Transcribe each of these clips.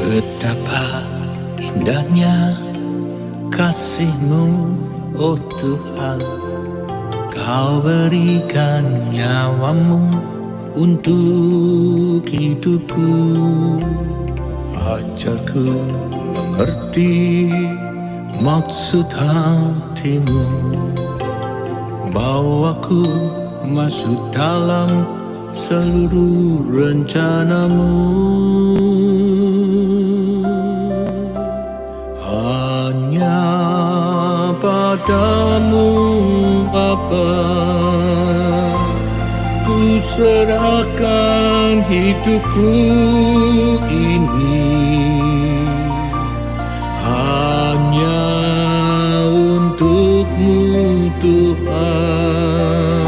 Betapa indahnya kasih-Mu, oh Tuhan. Kau berikan nyawa-Mu untuk hidupku. Ajarku mengerti maksud hati-Mu, bawaku masuk dalam seluruh rencana-Mu. Hanya padamu Bapa, ku serahkan hidupku ini. Hanya untuk-Mu Tuhan,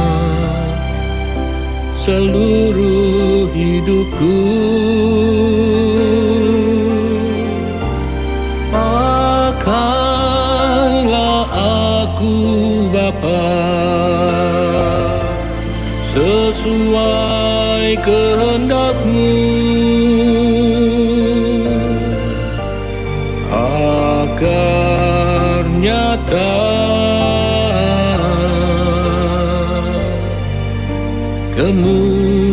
seluruh hidupku. Pakailah aku Bapa, sesuai kehendak-Mu, agar nyata kemuliaan-Mu.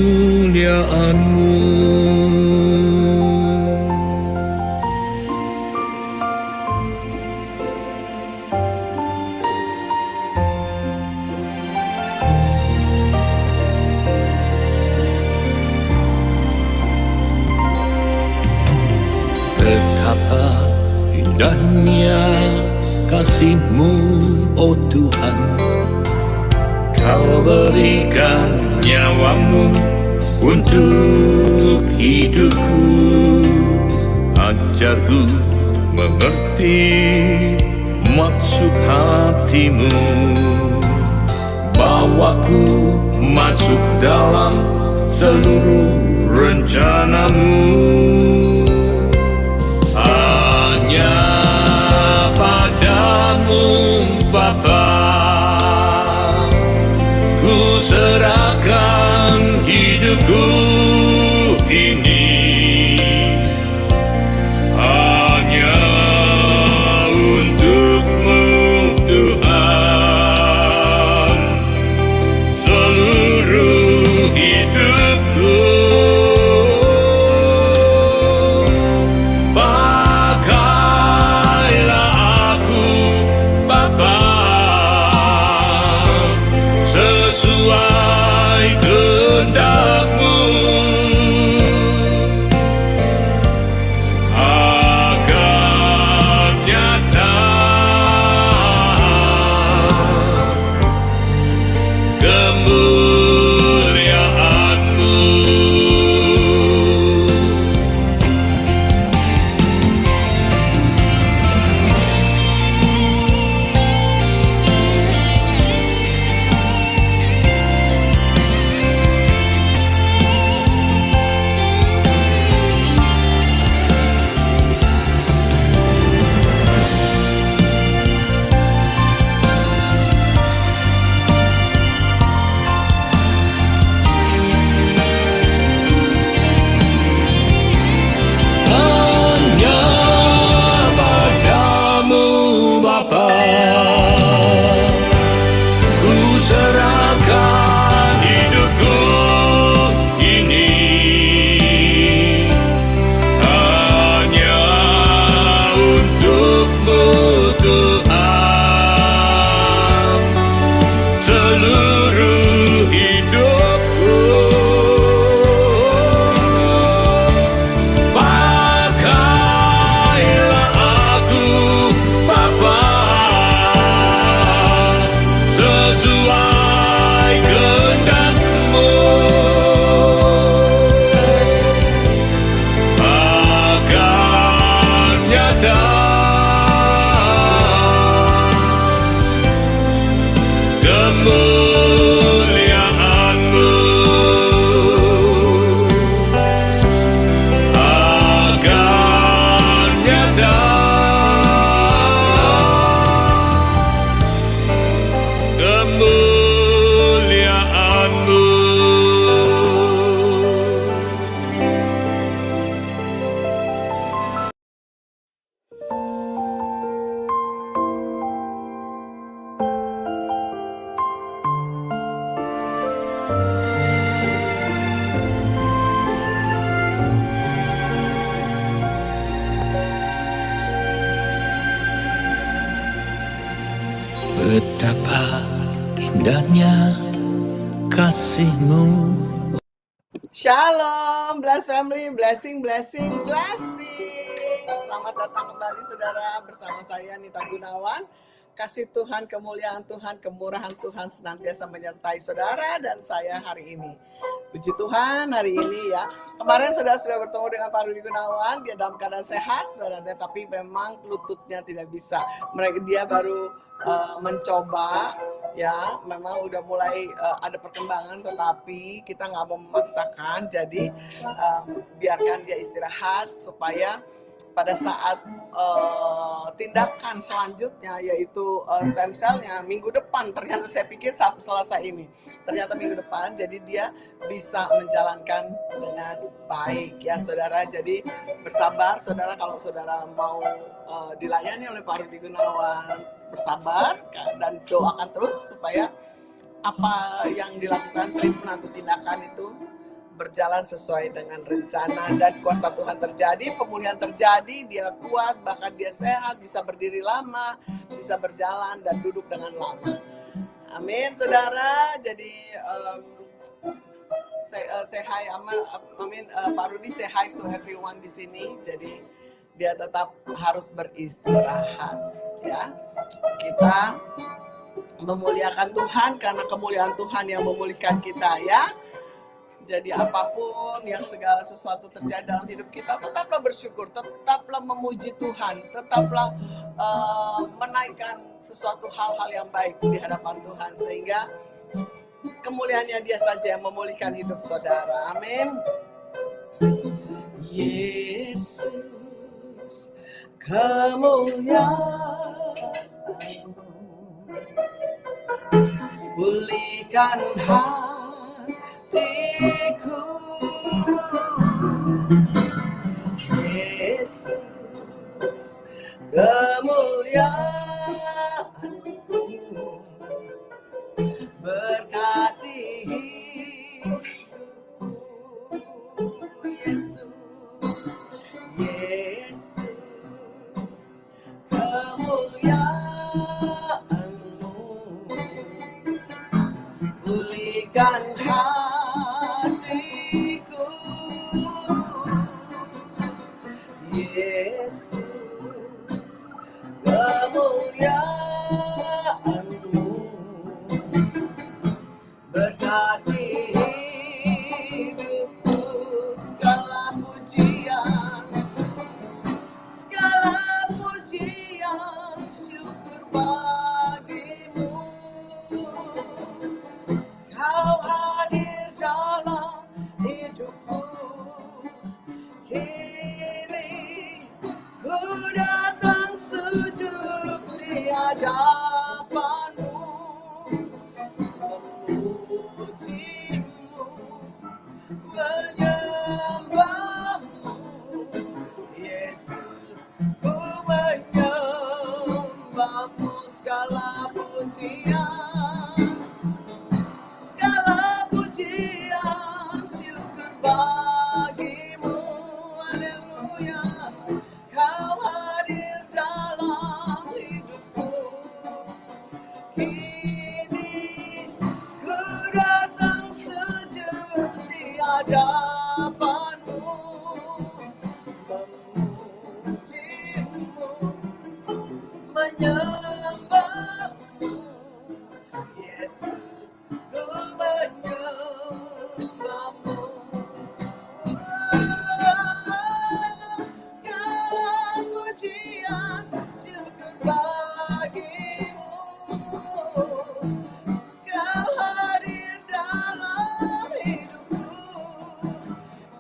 Betapa indahnya kasih-Mu, oh Tuhan. Kau berikan nyawa-Mu untuk hidupku. Ajarku mengerti maksud hati-Mu, bawaku masuk dalam seluruh rencana-Mu. Hanya padamu Bapa, ku serahkan hidupku ini. Hanya untuk-Mu Tuhan, seluruh hidupku. Pakailah aku Bapa, sesuai kehendak-Mu, Indahnya kasih-Mu. Shalom, bless family, blessing. Selamat datang kembali saudara bersama saya Nita Gunawan. Kasih Tuhan, kemuliaan Tuhan, kemurahan Tuhan senantiasa menyertai saudara dan saya hari ini. Puji Tuhan hari ini ya. Kemarin saudara sudah bertemu dengan Pak Rudi Gunawan, dia dalam keadaan sehat, tapi memang lututnya tidak bisa. Dia baru mencoba ya, memang udah mulai ada perkembangan, tetapi kita nggak mau memaksakan. Jadi biarkan dia istirahat supaya pada saat tindakan selanjutnya yaitu stem cell-nya minggu depan, ternyata saya pikir selesai ini, ternyata minggu depan, jadi dia bisa menjalankan dengan baik ya saudara. Jadi bersabar saudara, kalau saudara mau dilayani oleh Pak Rudi Gunawan, bersabar dan doakan terus supaya apa yang dilakukan treatment atau tindakan itu berjalan sesuai dengan rencana dan kuasa Tuhan terjadi, pemulihan terjadi, dia kuat, bahkan dia sehat, bisa berdiri lama, bisa berjalan dan duduk dengan lama. Amin, saudara. Jadi say hi, Pak Rudi say hi to everyone di sini. Jadi dia tetap harus beristirahat, ya. Kita memuliakan Tuhan karena kemuliaan Tuhan yang memulihkan kita, ya. Jadi apapun yang segala sesuatu terjadi dalam hidup kita, tetaplah bersyukur, tetaplah memuji Tuhan, tetaplah menaikkan sesuatu hal-hal yang baik di hadapan Tuhan, sehingga kemuliaannya dia saja yang memulihkan hidup saudara. Amin. Yesus, kemuliaan-Mu pulihkan hatiku. Yesus, kemuliaan-Mu berkati hidupku. Yesus, kemuliaan-Mu pulihkan hatiku. Yesus, kemuliaan-Mu berkati hidupku. Segala pujian, syukur bagi-Mu. Kau hadir dalam hidupku. Kini ku datang sujud di hadapan-Mu, memuji-Mu, menyembah-Mu. Yesus, ku menyembah-Mu. Segala pujian, syukur bagi-Mu. Haleluya. Kau hadir dalam hidupku. Kini ku datang sujud di hadapan-Mu, memuji-Mu, menyembah-Mu. Yesus, ku menyembah-Mu. Segala pujian, syukur bagi-Mu. Kau hadir dalam hidupku.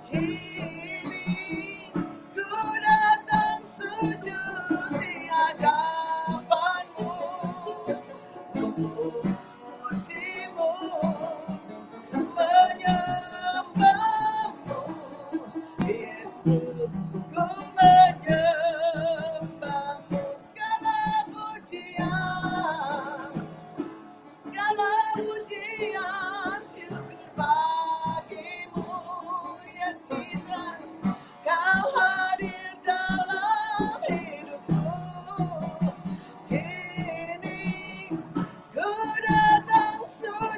Kini ku datang sujud di hadapan-Mu, memuji-Mu, menyembah-Mu. Yesus, ku menyembah-Mu. Segala pujian, syukur bagi-Mu. Yes, Jesus, Kau hadir dalam hidupku. Kini ku datang sujud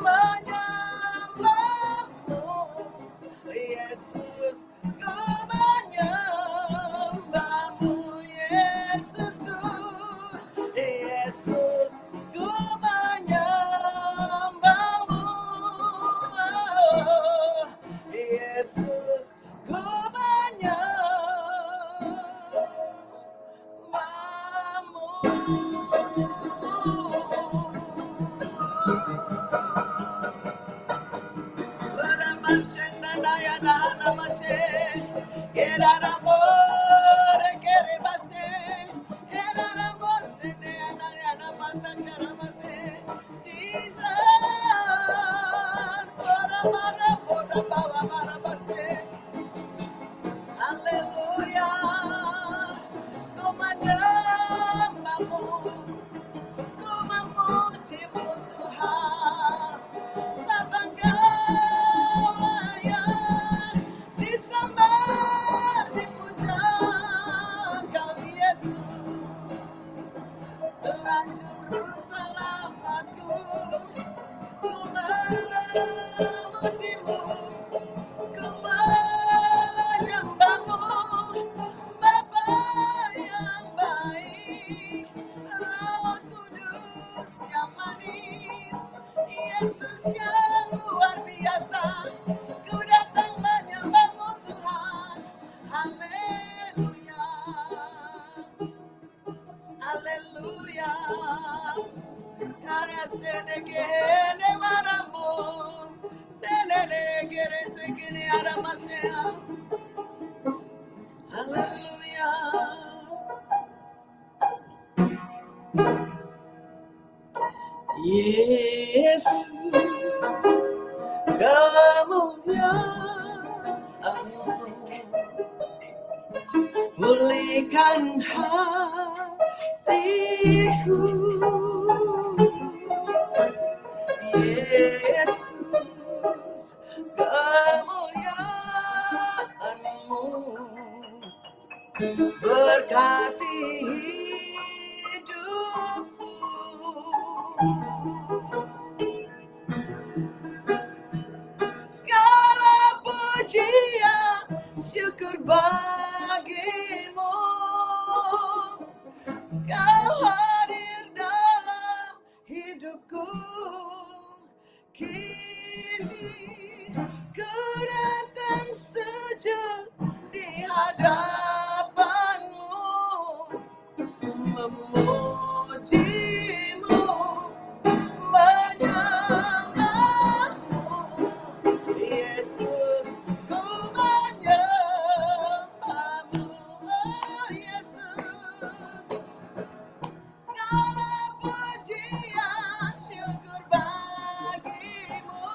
menyembahmu, Yesus, ku menyembahmu, Yesusku, Yesus, ku menyembahmu, oh, Yesus, ku Haleluya, ku menyembahmu, ku memujimu Tuhan, sebab Engkau layak disembah, dipuja, Engkau Yesus, Tuhan Juru Selamatku, ku memujimu, ku menyembahmu, Bapa yang baik, Roh Kudus yang manis, Yesus yang luar biasa, ku datang menyembahmu Tuhan. Haleluya, haleluya, karena sedekene maramu, kere sekene ada masya. Haleluya. Yesus, kemuliaan-Mu pulihkan hatiku. Yesus, kemuliaan-Mu berkati hidupku. Segala pujian syukur bagimu, Kau hadir dalam hidupku. Kini ku datang sujud di hadapan-Mu, memuji-Mu, menyembah-Mu, Yesus, ku menyembah-Mu, oh Yesus, segala pujian syukur bagimu,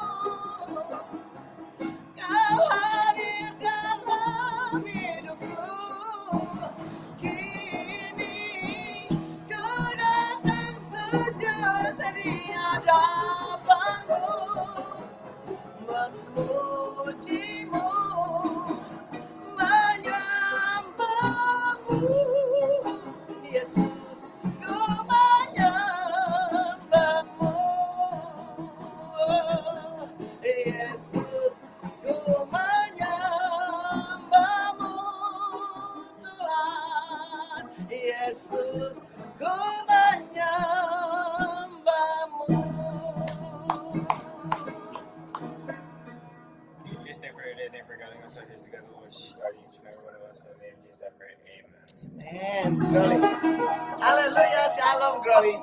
Kau hadir dalam hidupku. Kini ku datang sujud di hadapan-Mu, memuji-Mu, menyembah-Mu, Yesus, ku menyembah-Mu, Yesus, ku menyembah-Mu, Tuhan, Yesus, ku menyembah-Mu. Please thank for your day, thank for guiding us here together, Lord. Start each and every one of us in the name of Jesus, I pray. Amen. Amen. Growing. Haleluya, shalom growing.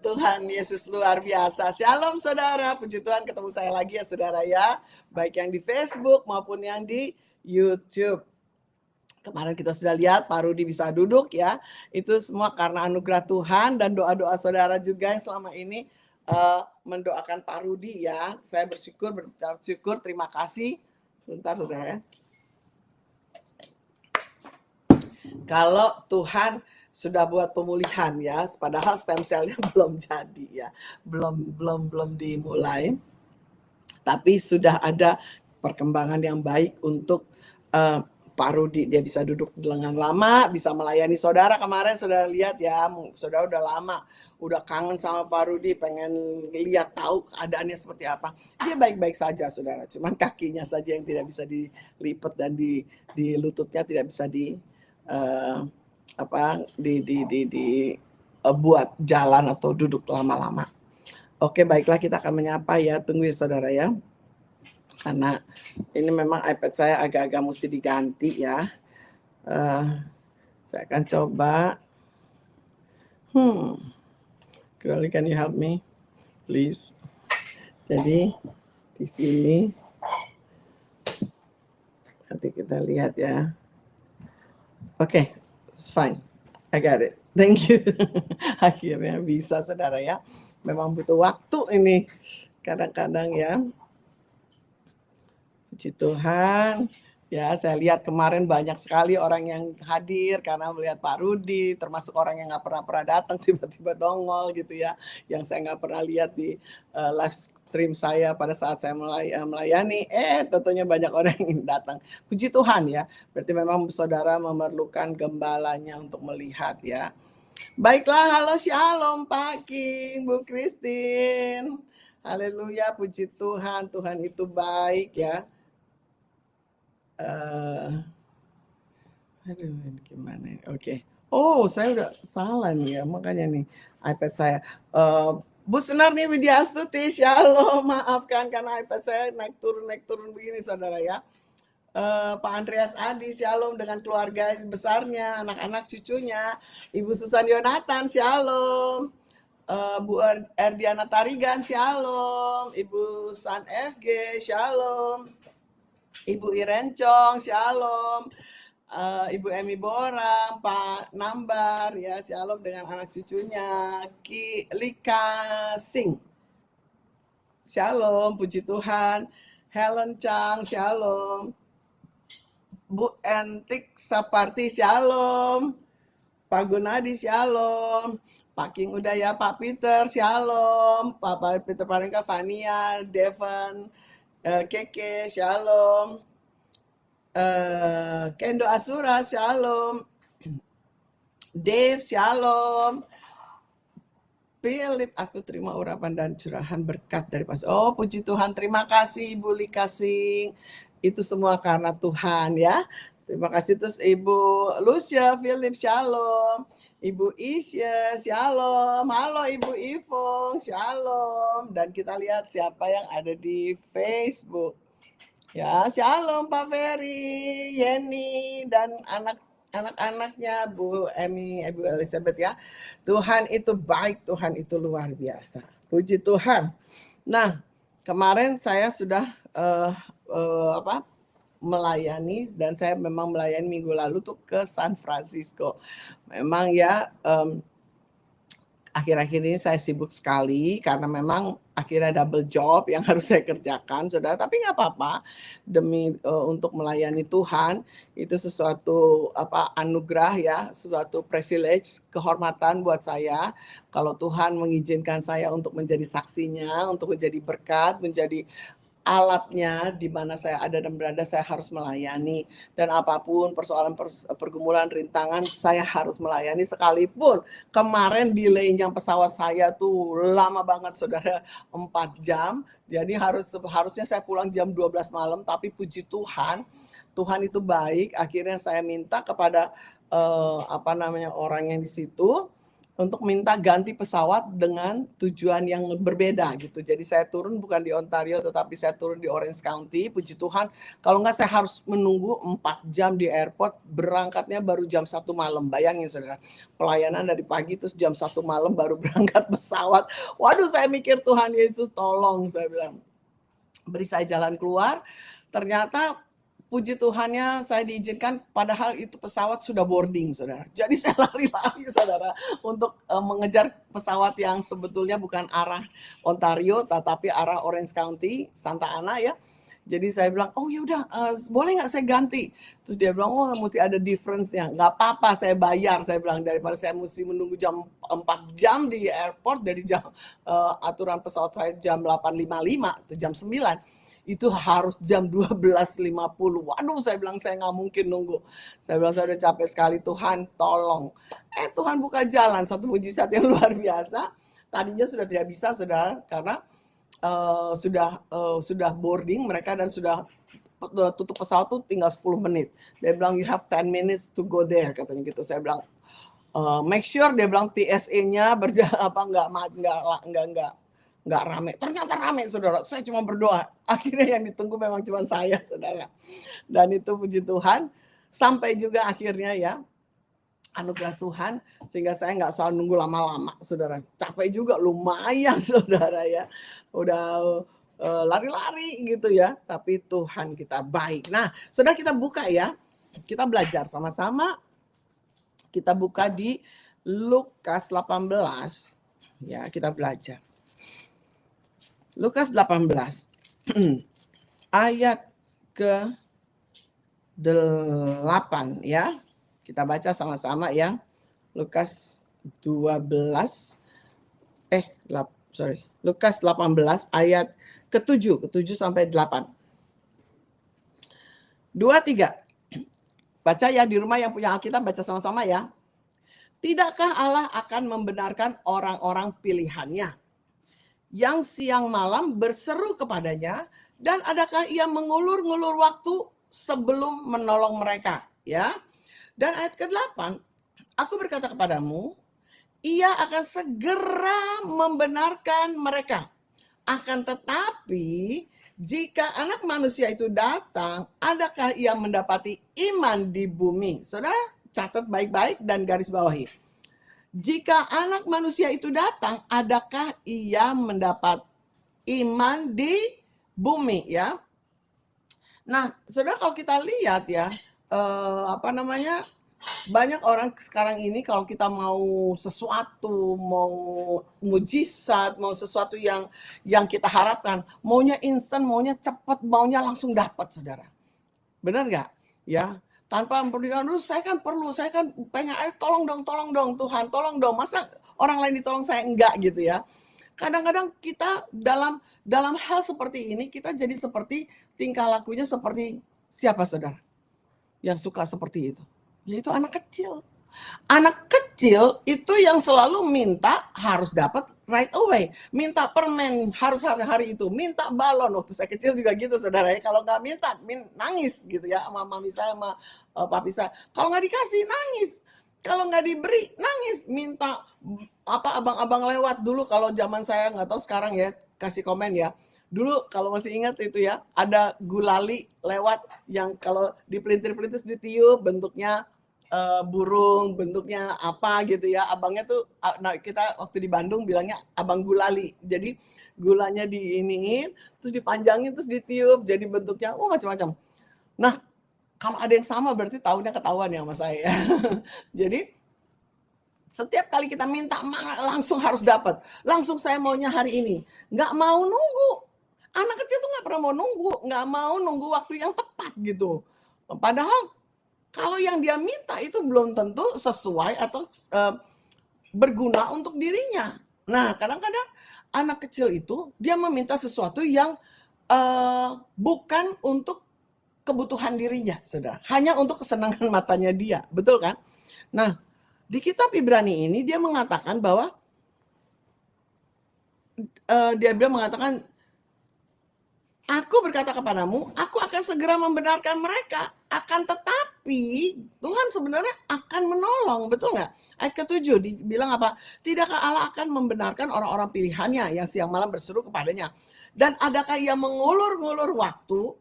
Tuhan Yesus luar biasa. Shalom saudara, puji Tuhan ketemu saya lagi ya saudara ya. Baik yang di Facebook maupun yang di YouTube. Kemarin kita sudah lihat Pak Rudi bisa duduk ya. Itu semua karena anugerah Tuhan dan doa-doa saudara juga yang selama ini mendoakan Pak Rudi ya. Saya bersyukur, terima kasih. Sebentar saudara ya. Kalau Tuhan sudah buat pemulihan ya, padahal stem cell-nya belum jadi ya, belum dimulai, tapi sudah ada perkembangan yang baik untuk Pak Rudi, dia bisa duduk dengan lama, bisa melayani saudara. Kemarin saudara lihat ya, saudara udah lama, udah kangen sama Pak Rudi, pengen lihat tahu keadaannya seperti apa. Dia baik-baik saja saudara, cuman kakinya saja yang tidak bisa dilipat dan di lututnya tidak bisa buat jalan atau duduk lama-lama. Oke, baiklah, kita akan menyapa ya. Tunggu ya saudara ya. Karena ini memang iPad saya agak-agak mesti diganti ya. Saya akan coba. Girlie, can you help me? Please. Jadi di sini nanti kita lihat ya. Oke, it's fine. I got it. Thank you. Akhirnya bisa saudara ya. Memang butuh waktu ini kadang-kadang ya. Puji Tuhan. Ya, saya lihat kemarin banyak sekali orang yang hadir karena melihat Pak Rudi, termasuk orang yang nggak pernah datang tiba-tiba nongol gitu ya, yang saya nggak pernah lihat di live stream saya pada saat saya melayani. Tentunya banyak orang yang datang. Puji Tuhan ya. Berarti memang saudara memerlukan gembalanya untuk melihat ya. Baiklah, halo shalom Pak King, Bu Christine. Haleluya, puji Tuhan, Tuhan itu baik ya. Aduh, ini gimana? Oke. Oh, saya udah salah nih ya, makanya nih iPad saya. Bu Sunar nih Widya Astuti, shalom. Maafkan karena iPad saya naik turun begini saudara ya. Pak Andreas Adi, shalom dengan keluarga besarnya, anak-anak cucunya. Ibu Susan Yonatan, shalom. Bu Erdiana Tarigan, shalom. Ibu San FG, shalom. Ibu Irencong, shalom. Ibu Emi Borang, Pak Nambar, ya shalom dengan anak cucunya. Ki Lika Sing, shalom, puji Tuhan. Helen Chang, shalom. Bu Entik Saparti, shalom. Pak Gunadi, shalom. Pak King Udaya, Pak Peter, shalom. Pak Peter Paringka, Fania, Devon, Keke, shalom. Kendo Asura, shalom. Dave, shalom. Philip, aku terima urapan dan curahan berkat dari Pastor. Oh, puji Tuhan, terima kasih Ibu Lika Sing. Itu semua karena Tuhan ya. Terima kasih. Terus Ibu Lucia, Philip, shalom. Ibu Isya, shalom. Halo Ibu Ivong, shalom. Dan kita lihat siapa yang ada di Facebook. Ya, shalom Pak Ferry, Yeni, dan anak-anaknya Bu Emi, Ibu Elizabeth ya. Tuhan itu baik, Tuhan itu luar biasa. Puji Tuhan. Nah, kemarin saya sudah melayani, dan saya memang melayani minggu lalu tuh ke San Francisco. Memang ya akhir-akhir ini saya sibuk sekali karena memang akhirnya double job yang harus saya kerjakan, saudara. Tapi nggak apa-apa, demi untuk melayani Tuhan itu sesuatu anugerah ya, sesuatu privilege, kehormatan buat saya. Kalau Tuhan mengizinkan saya untuk menjadi saksinya, untuk menjadi berkat, menjadi alatnya di mana saya ada dan berada, saya harus melayani. Dan apapun persoalan pergumulan, rintangan, saya harus melayani. Sekalipun kemarin delaynya pesawat saya tuh lama banget saudara, 4 jam. Jadi harusnya saya pulang jam 12 malam, tapi puji Tuhan, Tuhan itu baik. Akhirnya saya minta kepada orang yang di situ untuk minta ganti pesawat dengan tujuan yang berbeda gitu. Jadi saya turun bukan di Ontario, tetapi saya turun di Orange County. Puji Tuhan, kalau enggak saya harus menunggu 4 jam di airport, berangkatnya baru jam 1 malam. Bayangin saudara, pelayanan dari pagi terus jam 1 malam baru berangkat pesawat. Waduh, saya mikir Tuhan Yesus tolong, saya bilang. Beri saya jalan keluar. Ternyata puji Tuhannya saya diizinkan, padahal itu pesawat sudah boarding, saudara. Jadi saya lari-lari, saudara, untuk mengejar pesawat yang sebetulnya bukan arah Ontario, tetapi arah Orange County, Santa Ana ya. Jadi saya bilang, oh yaudah, boleh nggak saya ganti? Terus dia bilang, oh mesti ada difference-nya. Nggak apa-apa, saya bayar. Saya bilang, daripada saya mesti menunggu jam 4 jam di airport, dari jam aturan pesawat saya jam 8.55 atau jam 9. itu harus jam 12.50. Waduh, saya bilang saya nggak mungkin nunggu. Saya bilang saya udah capek sekali, Tuhan tolong. Tuhan buka jalan, satu mujizat yang luar biasa. Tadinya sudah tidak bisa, saudara, karena sudah boarding mereka dan sudah tutup pesawat tuh tinggal 10 menit. Dia bilang you have 10 minutes to go there, katanya gitu. Saya bilang make sure, dia bilang TSA-nya berjalan apa nggak rame. Ternyata rame, saudara. Saya cuma berdoa. Akhirnya yang ditunggu memang cuma saya, saudara. Dan itu puji Tuhan. Sampai juga akhirnya ya, anugerah Tuhan, sehingga saya nggak selalu nunggu lama-lama, saudara. Capek juga, lumayan, saudara ya. Udah lari-lari gitu ya. Tapi Tuhan kita baik. Nah, saudara, kita buka ya. Kita belajar sama-sama. Kita buka di Lukas 18. Ya, kita belajar. Lukas 18 ayat ke-8 ya. Kita baca sama-sama ya. Lukas 18 ayat ke-7 sampai 8. 2, 3. Baca ya di rumah, yang punya Alkitab baca sama-sama ya. Tidakkah Allah akan membenarkan orang-orang pilihannya yang siang malam berseru kepadanya, dan adakah ia mengulur-ngulur waktu sebelum menolong mereka? Ya. Dan ayat ke-8, aku berkata kepadamu, ia akan segera membenarkan mereka. Akan tetapi, jika anak manusia itu datang, adakah ia mendapati iman di bumi? Saudara, catat baik-baik dan garis bawahi. Jika anak manusia itu datang, adakah ia mendapat iman di bumi ya? Nah, saudara, kalau kita lihat ya, banyak orang sekarang ini kalau kita mau sesuatu, mau mujizat, mau sesuatu yang kita harapkan, maunya instan, maunya cepat, maunya langsung dapat, saudara. Benar nggak? Ya. Tanpa memperdulikan dulu, saya kan pengen, tolong dong Tuhan, tolong dong. Masa orang lain ditolong, saya enggak gitu ya. Kadang-kadang kita dalam hal seperti ini, kita jadi seperti tingkah lakunya seperti siapa, saudara? Yang suka seperti itu. Yaitu anak kecil. Anak kecil itu yang selalu minta harus dapat right away. Minta permen harus hari-hari itu. Minta balon. Waktu saya kecil juga gitu, saudara. Kalau nggak minta, nangis gitu ya. Sama mami saya, sama papi saya. Kalau nggak dikasih, nangis. Kalau nggak diberi, nangis. Minta abang-abang lewat dulu. Kalau zaman saya, nggak tahu sekarang ya, kasih komen ya. Dulu kalau masih ingat itu ya, ada gulali lewat yang kalau dipelintir-pelintir ditiup, bentuknya burung, bentuknya apa gitu ya. Abangnya tuh, nah kita waktu di Bandung bilangnya abang gulali. Jadi gulanya diiniin, terus dipanjangin, terus ditiup, jadi bentuknya macam-macam. Nah, kalau ada yang sama berarti tahunnya ketahuan ya sama saya. Jadi setiap kali kita minta langsung harus dapat. Langsung saya maunya hari ini. Nggak mau nunggu. Anak kecil tuh nggak pernah mau nunggu. Nggak mau nunggu waktu yang tepat gitu. Padahal kalau yang dia minta itu belum tentu sesuai atau berguna untuk dirinya. Nah, kadang-kadang anak kecil itu dia meminta sesuatu yang bukan untuk kebutuhan dirinya, saudara. Hanya untuk kesenangan matanya dia, betul kan? Nah, di kitab Ibrani ini dia mengatakan bahwa aku berkata kepadamu, aku akan segera membenarkan mereka. Akan tetapi, Tuhan sebenarnya akan menolong. Betul nggak? Ayat ke-7 dibilang apa? Tidakkah Allah akan membenarkan orang-orang pilihannya yang siang malam berseru kepadanya? Dan adakah ia mengulur-ngulur waktu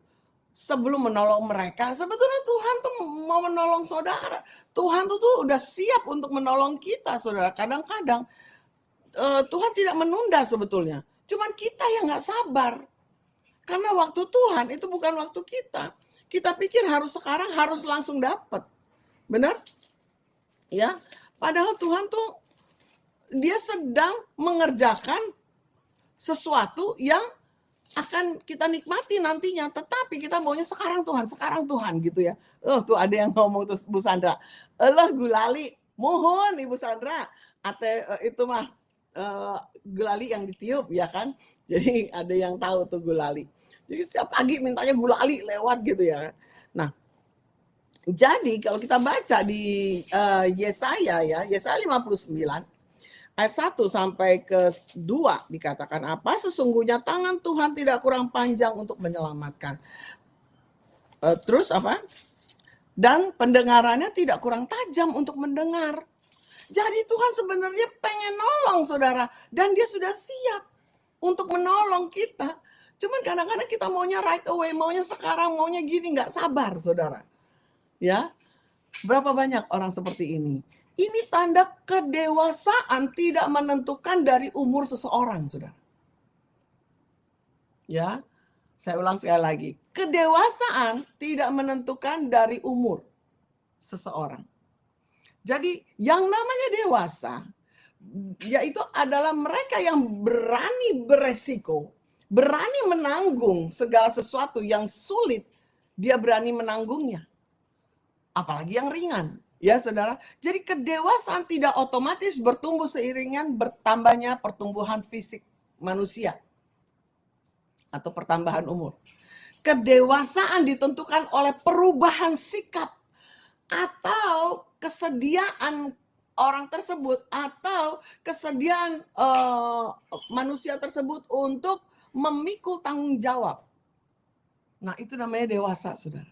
sebelum menolong mereka? Sebetulnya Tuhan tuh mau menolong saudara. Tuhan tuh udah siap untuk menolong kita, saudara. Kadang-kadang Tuhan tidak menunda sebetulnya. Cuman kita yang nggak sabar. Karena waktu Tuhan itu bukan waktu kita. Kita pikir harus sekarang, harus langsung dapat. Benar? Ya. Padahal Tuhan tuh dia sedang mengerjakan sesuatu yang akan kita nikmati nantinya. Tetapi kita maunya sekarang Tuhan gitu ya. Tuh ada yang ngomong tuh Bu Sandra. Gulali, mohon Ibu Sandra. Itu mah gulali yang ditiup ya kan. Jadi ada yang tahu tuh gulali. Jadi setiap pagi mintanya gulali lewat gitu ya. Nah, jadi kalau kita baca di Yesaya ya, Yesaya 59 ayat 1 sampai ke 2 dikatakan apa? Sesungguhnya tangan Tuhan tidak kurang panjang untuk menyelamatkan. Terus apa? Dan pendengarannya tidak kurang tajam untuk mendengar. Jadi Tuhan sebenarnya pengen nolong saudara. Dan dia sudah siap untuk menolong kita. Cuman kadang-kadang kita maunya right away, maunya sekarang, maunya gini, nggak sabar saudara. Ya, berapa banyak orang seperti ini? Ini tanda kedewasaan tidak menentukan dari umur seseorang, saudara. Ya, saya ulang sekali lagi. Kedewasaan tidak menentukan dari umur seseorang. Jadi yang namanya dewasa, yaitu adalah mereka yang berani beresiko, berani menanggung segala sesuatu yang sulit, dia berani menanggungnya. Apalagi yang ringan. Ya saudara, jadi kedewasaan tidak otomatis bertumbuh seiringan bertambahnya pertumbuhan fisik manusia atau pertambahan umur. Kedewasaan ditentukan oleh perubahan sikap atau kesediaan orang tersebut atau kesediaan manusia tersebut untuk memikul tanggung jawab. Nah, itu namanya dewasa, saudara.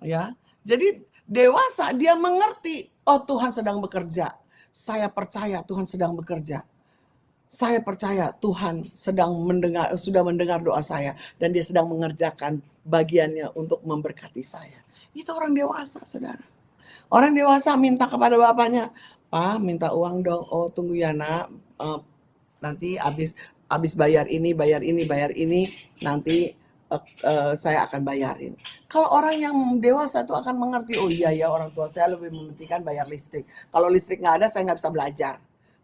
Ya, jadi dewasa dia mengerti, oh Tuhan sedang bekerja. Saya percaya Tuhan sedang bekerja. Saya percaya Tuhan sudah mendengar doa saya dan dia sedang mengerjakan bagiannya untuk memberkati saya. Itu orang dewasa, saudara. Orang dewasa minta kepada bapaknya, Pak minta uang dong. Oh tunggu ya nak, nanti habis bayar ini, nanti saya akan bayarin. Kalau orang yang dewasa itu akan mengerti, oh iya ya orang tua saya lebih mementingkan bayar listrik. Kalau listrik nggak ada, saya nggak bisa belajar,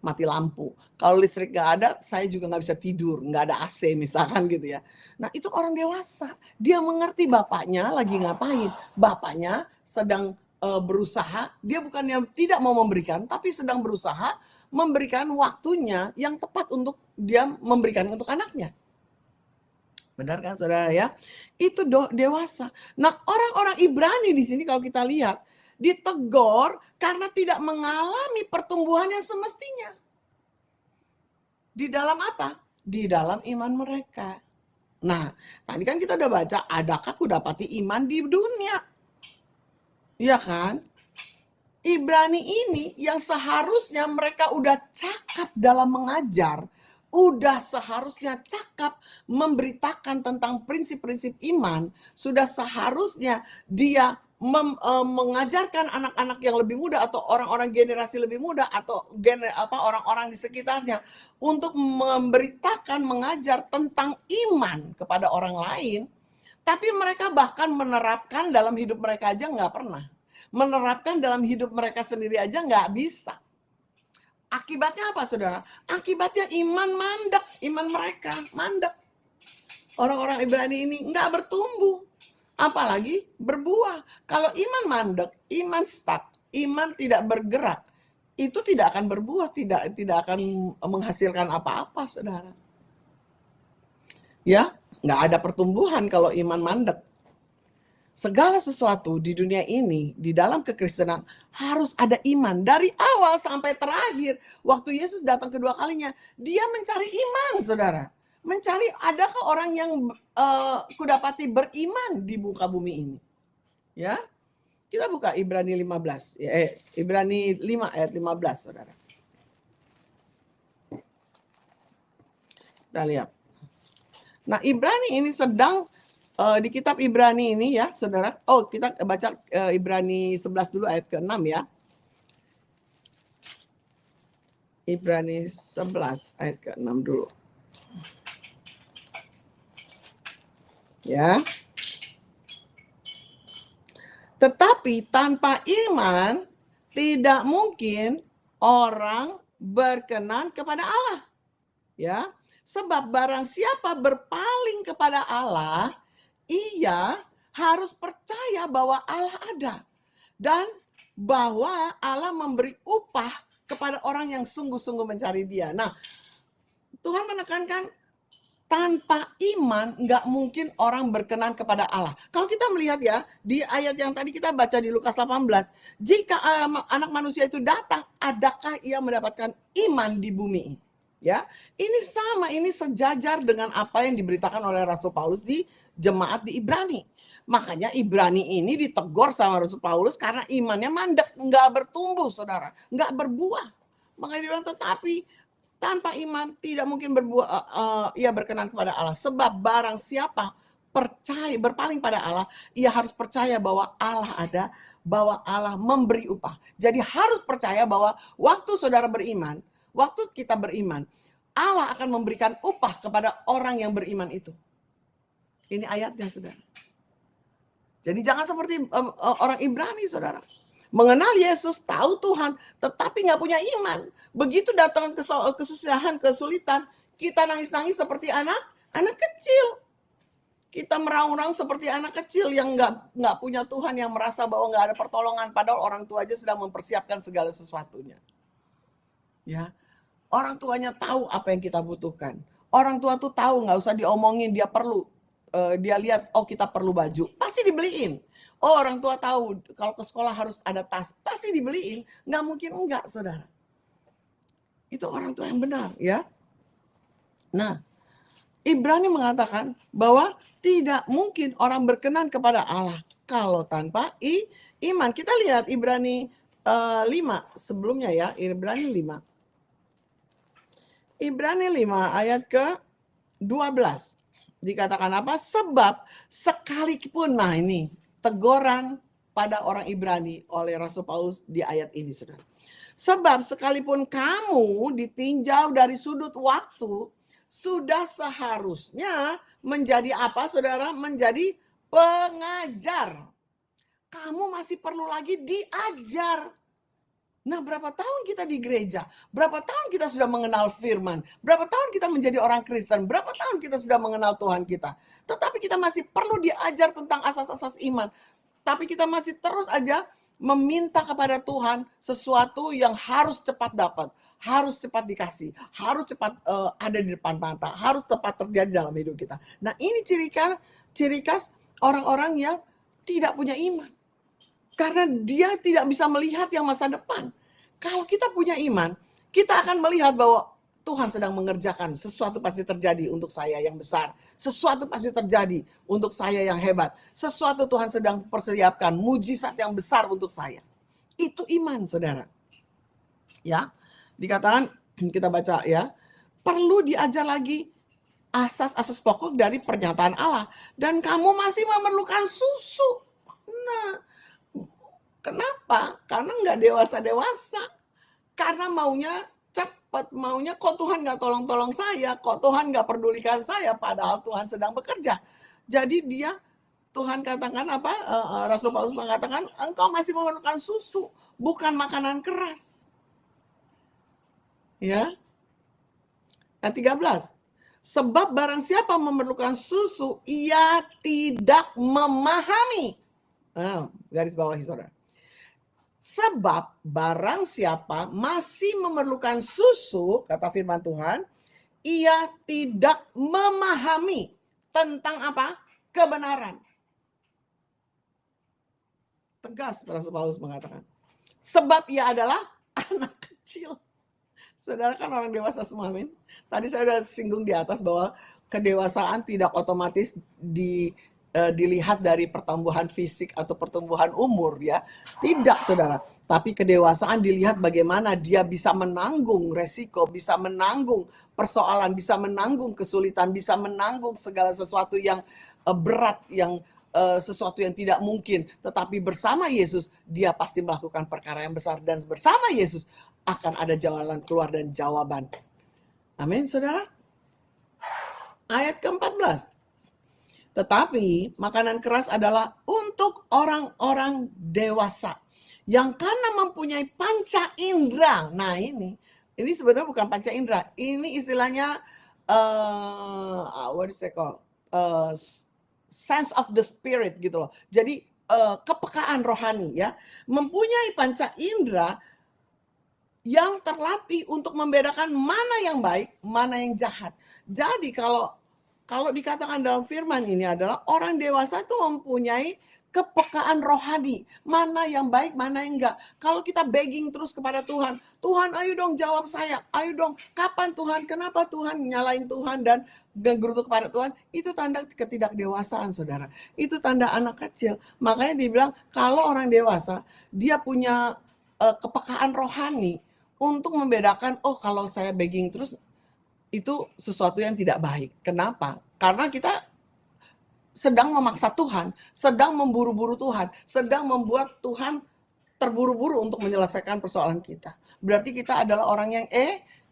mati lampu. Kalau listrik nggak ada, saya juga nggak bisa tidur, nggak ada AC misalkan gitu ya. Nah itu orang dewasa, dia mengerti bapaknya lagi ngapain. Bapaknya sedang berusaha, dia bukannya tidak mau memberikan, tapi sedang berusaha memberikan waktunya yang tepat untuk dia memberikan untuk anaknya. Benar kan saudara ya? Itu dewasa. Nah orang-orang Ibrani di sini kalau kita lihat ditegur karena tidak mengalami pertumbuhan yang semestinya. Di dalam apa? Di dalam iman mereka. Nah tadi kan kita udah baca, adakah kudapati iman di dunia? Iya kan? Ibrani ini yang seharusnya mereka udah cakap dalam mengajar, udah seharusnya cakap memberitakan tentang prinsip-prinsip iman, sudah seharusnya dia mengajarkan anak-anak yang lebih muda atau orang-orang generasi lebih muda atau orang-orang di sekitarnya untuk memberitakan, mengajar tentang iman kepada orang lain, tapi mereka bahkan menerapkan dalam hidup mereka aja nggak pernah. Menerapkan dalam hidup mereka sendiri aja nggak bisa. Akibatnya apa saudara? Akibatnya iman mandek, iman mereka mandek. Orang-orang Ibrani ini nggak bertumbuh, apalagi berbuah. Kalau iman mandek, iman stuck, iman tidak bergerak, itu tidak akan berbuah, tidak akan menghasilkan apa-apa saudara. Ya, nggak ada pertumbuhan kalau iman mandek. Segala sesuatu di dunia ini, di dalam kekristenan harus ada iman. Dari awal sampai terakhir, waktu Yesus datang kedua kalinya, dia mencari iman, saudara. Mencari adakah orang yang kudapati beriman di muka bumi ini. Ya, kita buka Ibrani 15, Ibrani 5 ayat 15, saudara. Kita lihat. Nah, Ibrani ini sedang di kitab Ibrani ini ya, saudara. Oh, kita baca Ibrani 11 dulu ayat ke-6 ya. Ibrani 11 ayat ke-6 dulu. Ya. Tetapi tanpa iman tidak mungkin orang berkenan kepada Allah. Ya. Sebab barang siapa berpaling kepada Allah, ia harus percaya bahwa Allah ada dan bahwa Allah memberi upah kepada orang yang sungguh-sungguh mencari Dia. Nah, Tuhan menekankan tanpa iman nggak mungkin orang berkenan kepada Allah. Kalau kita melihat ya di ayat yang tadi kita baca di Lukas 18, jika anak manusia itu datang, adakah ia mendapatkan iman di bumi ini? Ya, ini sama, ini sejajar dengan apa yang diberitakan oleh Rasul Paulus di jemaat di Ibrani. Makanya Ibrani ini ditegur sama Rasul Paulus karena imannya mandek, nggak bertumbuh, saudara, nggak berbuah. Makanya dia bilang, tetapi tanpa iman tidak mungkin berbuah, ia berkenan kepada Allah. Sebab barang siapa percaya, berpaling pada Allah, ia harus percaya bahwa Allah ada, bahwa Allah memberi upah. Jadi harus percaya bahwa waktu saudara beriman, waktu kita beriman, Allah akan memberikan upah kepada orang yang beriman itu. Ini ayatnya, saudara. Jadi jangan seperti orang Ibrani, saudara. Mengenal Yesus, tahu Tuhan, tetapi nggak punya iman. Begitu datang kesusahan, kesulitan, kita nangis-nangis seperti anak kecil. Kita meraung-raung seperti anak kecil yang nggak punya Tuhan, yang merasa bahwa nggak ada pertolongan, padahal orang tua aja sedang mempersiapkan segala sesuatunya. Ya, orang tuanya tahu apa yang kita butuhkan. Orang tua tuh tahu, nggak usah diomongin, dia perlu. Dia lihat, oh kita perlu baju, pasti dibeliin. Oh orang tua tahu kalau ke sekolah harus ada tas, pasti dibeliin. Nggak mungkin enggak, saudara. Itu orang tua yang benar, ya. Nah, Ibrani mengatakan bahwa tidak mungkin orang berkenan kepada Allah kalau tanpa iman. Kita lihat Ibrani 5 sebelumnya ya, Ibrani 5. Ibrani 5 ayat ke-12. Dikatakan apa? Sebab sekalipun, nah ini teguran pada orang Ibrani oleh Rasul Paulus di ayat ini, saudara. Sebab sekalipun kamu ditinjau dari sudut waktu, sudah seharusnya menjadi apa, saudara? Menjadi pengajar. Kamu masih perlu lagi diajar. Nah, berapa tahun kita di gereja? Berapa tahun kita sudah mengenal firman? Berapa tahun kita menjadi orang Kristen? Berapa tahun kita sudah mengenal Tuhan kita? Tetapi kita masih perlu diajar tentang asas-asas iman. Tapi kita masih terus aja meminta kepada Tuhan sesuatu yang harus cepat dapat, harus cepat dikasih, harus cepat ada di depan mata, harus cepat terjadi dalam hidup kita. Nah, ini ciri khas orang-orang yang tidak punya iman. Karena dia tidak bisa melihat yang masa depan. Kalau kita punya iman, kita akan melihat bahwa Tuhan sedang mengerjakan, sesuatu pasti terjadi untuk saya yang besar. Sesuatu pasti terjadi untuk saya yang hebat. Sesuatu Tuhan sedang persiapkan, mujizat yang besar untuk saya. Itu iman, saudara. Ya, dikatakan, kita baca ya, perlu diajar lagi asas-asas pokok dari pernyataan Allah. Dan kamu masih memerlukan susu. Nah, kenapa? Karena nggak dewasa-dewasa. Karena maunya cepat, maunya kok Tuhan nggak tolong-tolong saya, kok Tuhan nggak pedulikan saya, padahal Tuhan sedang bekerja. Jadi Tuhan katakan apa? Rasul Paulus mengatakan, engkau masih memerlukan susu, bukan makanan keras. Ya. Ayat 13. Sebab barang siapa memerlukan susu, ia tidak memahami. Garis bawahi, saudara. Sebab barang siapa masih memerlukan susu, kata firman Tuhan, ia tidak memahami tentang apa? Kebenaran. Tegas Rasul Paulus mengatakan. Sebab ia adalah anak kecil. Saudara kan orang dewasa semua, amin. Tadi saya sudah singgung di atas bahwa kedewasaan tidak otomatis dilihat dari pertumbuhan fisik atau pertumbuhan umur, ya. Tidak, saudara. Tapi kedewasaan dilihat bagaimana dia bisa menanggung resiko, bisa menanggung persoalan, bisa menanggung kesulitan, bisa menanggung segala sesuatu yang berat, yang sesuatu yang tidak mungkin. Tetapi bersama Yesus, dia pasti melakukan perkara yang besar. Dan bersama Yesus akan ada jalan keluar dan jawaban. Amin, saudara. Ayat ke-14. Tetapi makanan keras adalah untuk orang-orang dewasa yang karena mempunyai panca indera. Nah, ini sebenarnya bukan panca indera. Ini istilahnya what is it called? Sense of the spirit gitu loh. Jadi kepekaan rohani, ya. Mempunyai panca indera yang terlatih untuk membedakan mana yang baik, mana yang jahat. Jadi kalau kalau dikatakan dalam firman ini adalah orang dewasa itu mempunyai kepekaan rohani. Mana yang baik, mana yang enggak. Kalau kita begging terus kepada Tuhan, Tuhan ayo dong jawab saya, ayo dong, kapan Tuhan, kenapa Tuhan, nyalain Tuhan dan gerutu kepada Tuhan, itu tanda ketidakdewasaan, saudara. Itu tanda anak kecil. Makanya dibilang kalau orang dewasa, dia punya kepekaan rohani untuk membedakan, oh kalau saya begging terus, itu sesuatu yang tidak baik. Kenapa? Karena kita sedang memaksa Tuhan, sedang memburu-buru Tuhan, sedang membuat Tuhan terburu-buru untuk menyelesaikan persoalan kita. Berarti kita adalah orang yang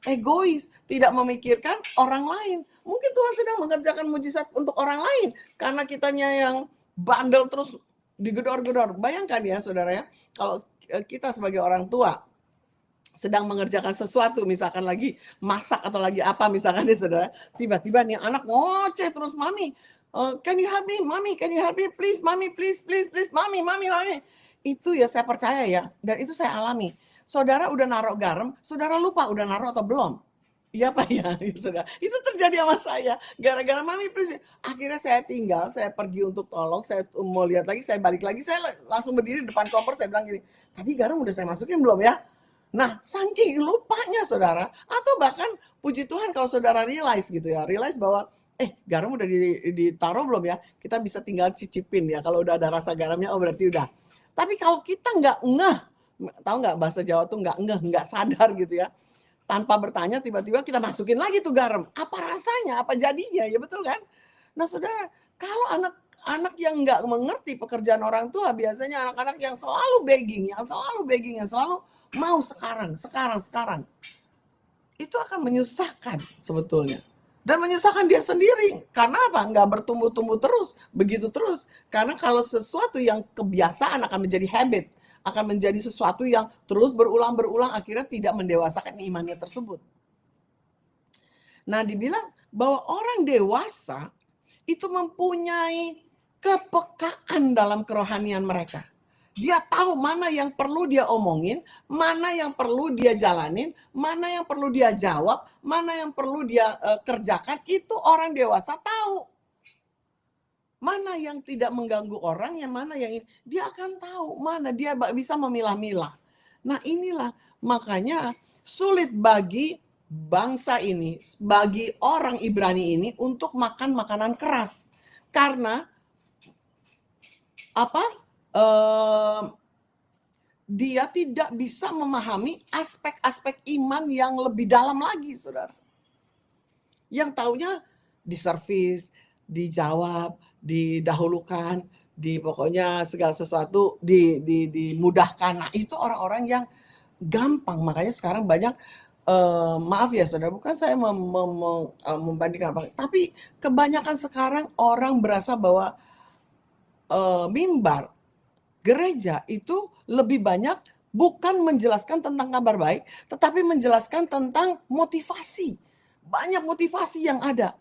egois, tidak memikirkan orang lain. Mungkin Tuhan sedang mengerjakan mujizat untuk orang lain, karena kitanya yang bandel terus digedor-gedor. Bayangkan ya saudara ya, kalau kita sebagai orang tua, sedang mengerjakan sesuatu, misalkan lagi masak atau lagi apa, misalkan nih saudara, tiba-tiba nih anak ngoceh terus, mami, can you help me, mami, can you help me, please, mami, please, mami. Itu ya saya percaya ya, dan itu saya alami. Saudara udah naruh garam, saudara lupa udah naruh atau belum. Iya Pak ya, saudara. Itu terjadi sama saya, gara-gara mami please. Akhirnya saya tinggal, saya pergi untuk tolong, saya mau lihat lagi, saya balik lagi, saya langsung berdiri depan kompor, saya bilang gini, tadi garam udah saya masukin belum ya? Nah, saking lupanya saudara, atau bahkan puji Tuhan kalau saudara realize gitu ya, realize bahwa garam udah ditaruh belum ya, kita bisa tinggal cicipin ya, kalau udah ada rasa garamnya, oh berarti udah. Tapi kalau kita nggak ngeh, tahu nggak bahasa Jawa tuh nggak ngeh, nggak sadar gitu ya, tanpa bertanya tiba-tiba kita masukin lagi tuh garam, apa rasanya, apa jadinya, ya betul kan? Nah saudara, kalau anak yang nggak mengerti pekerjaan orang tua, biasanya anak-anak yang selalu begging, yang selalu mau sekarang. Itu akan menyusahkan sebetulnya. Dan menyusahkan dia sendiri. Karena apa? Nggak bertumbuh-tumbuh terus, begitu terus. Karena kalau sesuatu yang kebiasaan akan menjadi habit, akan menjadi sesuatu yang terus berulang, akhirnya tidak mendewasakan imannya tersebut. Nah, dibilang bahwa orang dewasa itu mempunyai kepekaan dalam kerohanian mereka. Dia tahu mana yang perlu dia omongin, mana yang perlu dia jalanin, mana yang perlu dia jawab, mana yang perlu dia kerjakan. Itu orang dewasa tahu. Mana yang tidak mengganggu orang, yang mana yang dia akan tahu, mana dia bisa memilah-milah. Nah inilah makanya sulit bagi bangsa ini, bagi orang Ibrani ini untuk makan makanan keras. Karena apa? Dia tidak bisa memahami aspek-aspek iman yang lebih dalam lagi, saudara. Yang taunya diservis, dijawab, didahulukan, pokoknya segala sesuatu dimudahkan. Nah itu orang-orang yang gampang. Makanya sekarang banyak, maaf ya saudara, bukan saya membandingkan apa, tapi kebanyakan sekarang orang berasa bahwa mimbar gereja itu lebih banyak bukan menjelaskan tentang kabar baik, tetapi menjelaskan tentang motivasi. Banyak motivasi yang ada.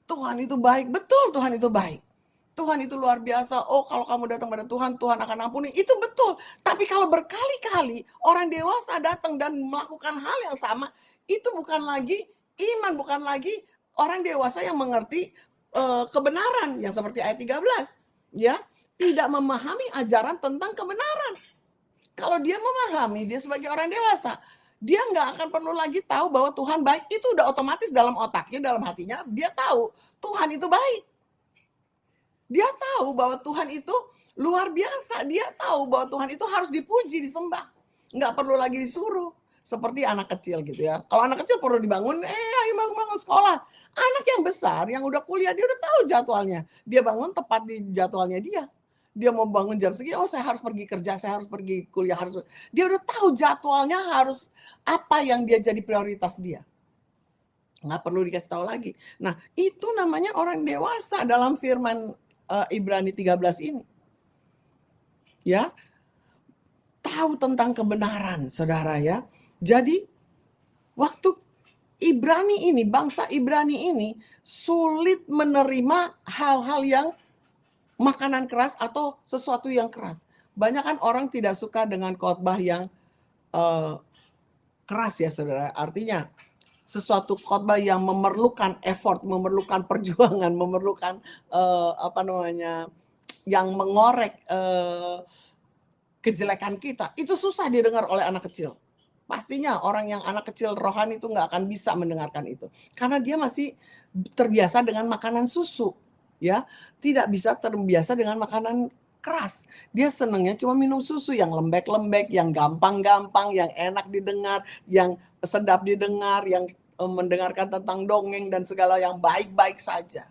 Tuhan itu baik, betul Tuhan itu baik. Tuhan itu luar biasa, oh kalau kamu datang pada Tuhan, Tuhan akan ampuni, itu betul. Tapi kalau berkali-kali orang dewasa datang dan melakukan hal yang sama, itu bukan lagi iman, bukan lagi orang dewasa yang mengerti kebenaran, yang seperti ayat 13. Ya, tidak memahami ajaran tentang kebenaran. Kalau dia memahami, dia sebagai orang dewasa, dia nggak akan perlu lagi tahu bahwa Tuhan baik. Itu udah otomatis dalam otaknya, dalam hatinya, dia tahu Tuhan itu baik. Dia tahu bahwa Tuhan itu luar biasa. Dia tahu bahwa Tuhan itu harus dipuji, disembah. Nggak perlu lagi disuruh. Seperti anak kecil gitu ya. Kalau anak kecil perlu dibangun, ayo bangun sekolah. Anak yang besar, yang udah kuliah, dia udah tahu jadwalnya. Dia bangun tepat di jadwalnya dia. Dia mau bangun jam segini, oh saya harus pergi kerja, saya harus pergi kuliah, dia udah tahu jadwalnya harus apa yang dia jadi prioritas dia. Nggak perlu dikasih tahu lagi. Nah, itu namanya orang dewasa dalam firman Ibrani 13 ini. Ya. Tahu tentang kebenaran, saudara ya. Jadi, waktu Ibrani ini, bangsa Ibrani ini sulit menerima hal-hal yang makanan keras atau sesuatu yang keras. Banyak kan orang tidak suka dengan khotbah yang keras ya saudara. Artinya sesuatu khotbah yang memerlukan effort, memerlukan perjuangan, memerlukan yang mengorek kejelekan kita, itu susah didengar oleh anak kecil. Pastinya orang yang anak kecil rohani itu nggak akan bisa mendengarkan itu. Karena dia masih terbiasa dengan makanan susu, ya. Tidak bisa terbiasa dengan makanan keras. Dia senangnya cuma minum susu yang lembek-lembek, yang gampang-gampang, yang enak didengar, yang sedap didengar, yang mendengarkan tentang dongeng dan segala yang baik-baik saja.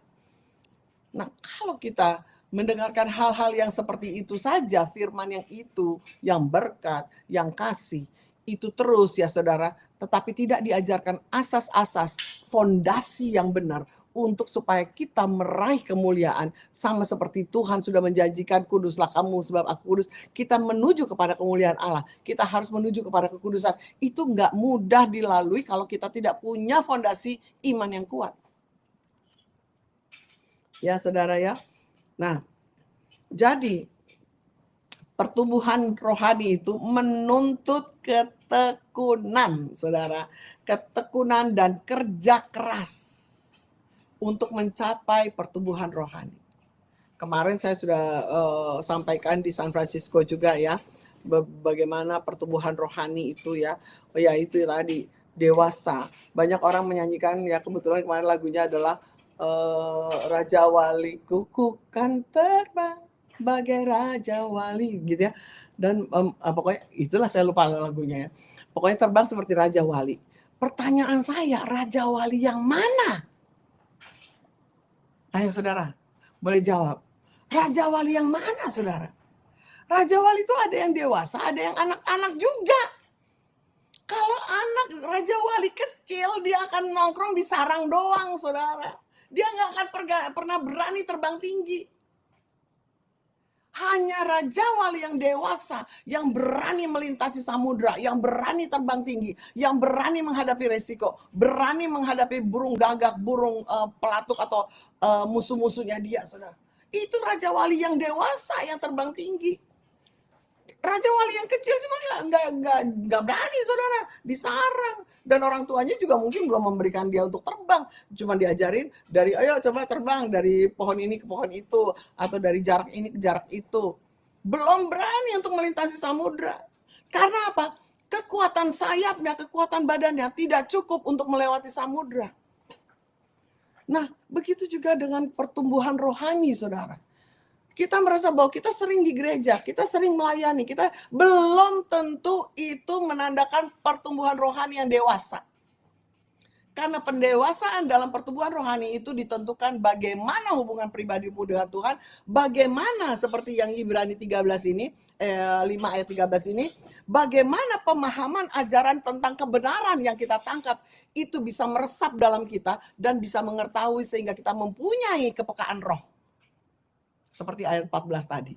Nah, kalau kita mendengarkan hal-hal yang seperti itu saja, firman yang itu, yang berkat, yang kasih, itu terus ya saudara, tetapi tidak diajarkan asas-asas fondasi yang benar untuk supaya kita meraih kemuliaan sama seperti Tuhan sudah menjanjikan, kuduslah kamu sebab aku kudus. Kita menuju kepada kemuliaan Allah, kita harus menuju kepada kekudusan. Itu nggak mudah dilalui kalau kita tidak punya fondasi iman yang kuat. Ya saudara ya. Nah, jadi pertumbuhan rohani itu menuntut ketekunan, saudara. Ketekunan dan kerja keras untuk mencapai pertumbuhan rohani. Kemarin saya sudah sampaikan di San Francisco juga ya, bagaimana pertumbuhan rohani itu ya. Ya itu tadi, dewasa. Banyak orang menyanyikan ya, kebetulan kemarin lagunya adalah Raja Waliku ku kan terbang bagai Raja Wali gitu ya. Dan pokoknya itulah, saya lupa lagunya ya. Pokoknya terbang seperti Raja Wali. Pertanyaan saya, Raja Wali yang mana? Ayo saudara, boleh jawab. Raja Wali yang mana saudara? Raja Wali itu ada yang dewasa, ada yang anak-anak juga. Kalau anak Raja Wali kecil, dia akan nongkrong di sarang doang saudara. Dia nggak akan pernah berani terbang tinggi. Hanya Raja Wali yang dewasa, yang berani melintasi samudra, yang berani terbang tinggi, yang berani menghadapi resiko, berani menghadapi burung gagak, burung pelatuk atau musuh-musuhnya dia, saudara. Itu Raja Wali yang dewasa yang terbang tinggi. Raja Wali yang kecil cuma nggak berani saudara, disarang. Dan orang tuanya juga mungkin belum memberikan dia untuk terbang. Cuma diajarin dari ayo coba terbang dari pohon ini ke pohon itu. Atau dari jarak ini ke jarak itu. Belum berani untuk melintasi samudra. Karena apa? Kekuatan sayapnya, kekuatan badannya tidak cukup untuk melewati samudra. Nah, begitu juga dengan pertumbuhan rohani saudara. Kita merasa bahwa kita sering di gereja, kita sering melayani, kita belum tentu itu menandakan pertumbuhan rohani yang dewasa. Karena pendewasaan dalam pertumbuhan rohani itu ditentukan bagaimana hubungan pribadimu dengan Tuhan, bagaimana seperti yang Ibrani 13 ini, 5 ayat 13 ini, bagaimana pemahaman ajaran tentang kebenaran yang kita tangkap itu bisa meresap dalam kita dan bisa mengetahui sehingga kita mempunyai kepekaan roh. Seperti ayat 14 tadi.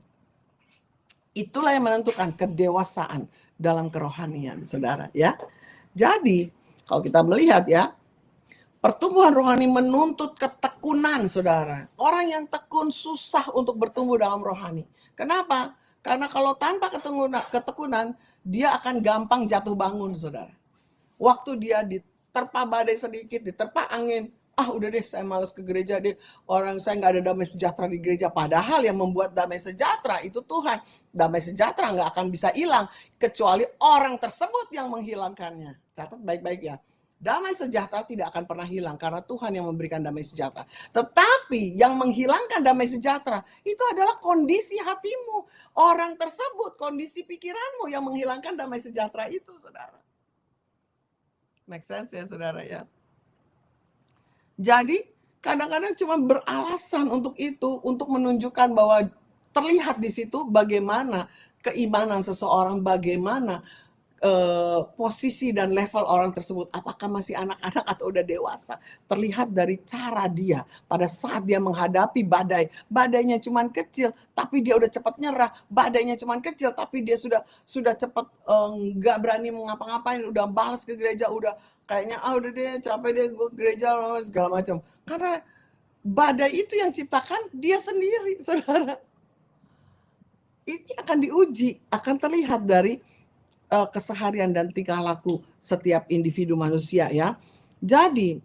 Itulah yang menentukan kedewasaan dalam kerohanian, saudara ya. Jadi, kalau kita melihat ya, pertumbuhan rohani menuntut ketekunan, saudara. Orang yang tekun susah untuk bertumbuh dalam rohani. Kenapa? Karena kalau tanpa ketekunan, dia akan gampang jatuh bangun, saudara. Waktu dia diterpa badai sedikit, diterpa angin, udah deh saya malas ke gereja deh, orang saya nggak ada damai sejahtera di gereja. Padahal yang membuat damai sejahtera itu Tuhan. Damai sejahtera nggak akan bisa hilang kecuali orang tersebut yang menghilangkannya. Catat baik-baik ya, damai sejahtera tidak akan pernah hilang karena Tuhan yang memberikan damai sejahtera. Tetapi yang menghilangkan damai sejahtera itu adalah kondisi hatimu, orang tersebut, kondisi pikiranmu yang menghilangkan damai sejahtera itu, saudara. Make sense ya saudara ya. Jadi kadang-kadang cuma beralasan untuk itu, untuk menunjukkan bahwa terlihat di situ bagaimana keimanan seseorang, bagaimana posisi dan level orang tersebut, apakah masih anak-anak atau udah dewasa. Terlihat dari cara dia pada saat dia menghadapi badai. Badainya cuma kecil, tapi dia udah cepat nyerah. Badainya cuma kecil, tapi dia sudah cepat nggak berani mengapa-ngapain, udah balas ke gereja, udah kayaknya udah deh capek deh gue gereja segala macam. Karena badai itu yang ciptakan dia sendiri, saudara. Ini akan diuji, akan terlihat dari keseharian dan tingkah laku setiap individu manusia ya. Jadi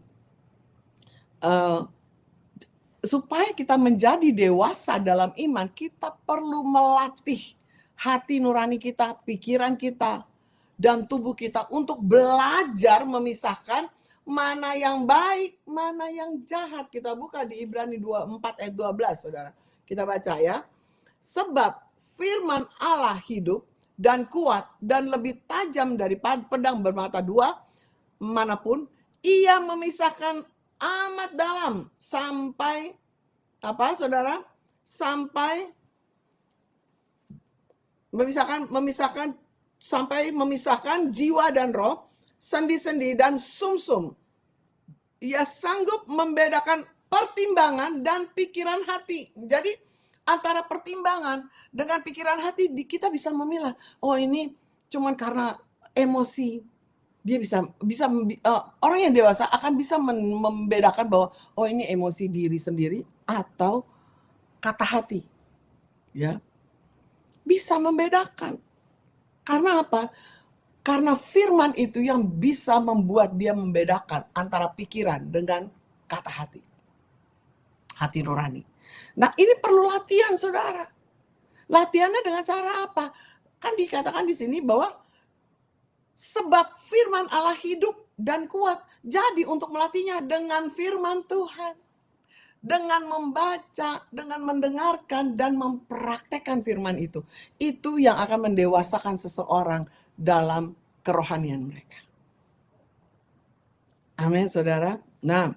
eh, supaya kita menjadi dewasa dalam iman, kita perlu melatih hati nurani kita, pikiran kita, dan tubuh kita untuk belajar memisahkan mana yang baik, mana yang jahat. Kita buka di Ibrani 4 ayat 12, saudara. Kita baca ya. Sebab firman Allah hidup dan kuat dan lebih tajam daripada pedang bermata dua manapun. Ia memisahkan amat dalam sampai apa, saudara? Sampai memisahkan sampai memisahkan jiwa dan roh, sendi-sendi dan sumsum. Ia sanggup membedakan pertimbangan dan pikiran hati. Jadi antara pertimbangan dengan pikiran hati kita bisa memilah. Oh, ini cuman karena emosi. Dia bisa orang yang dewasa akan bisa membedakan bahwa oh, ini emosi diri sendiri atau kata hati. Ya. Bisa membedakan. Karena apa? Karena firman itu yang bisa membuat dia membedakan antara pikiran dengan kata hati. Hati nurani. Nah, ini perlu latihan, saudara. Latihannya dengan cara apa? Kan dikatakan di sini bahwa sebab firman Allah hidup dan kuat. Jadi untuk melatihnya dengan firman Tuhan. Dengan membaca, dengan mendengarkan, dan mempraktekkan firman itu. Itu yang akan mendewasakan seseorang dalam kerohanian mereka. Amin, saudara. Nah,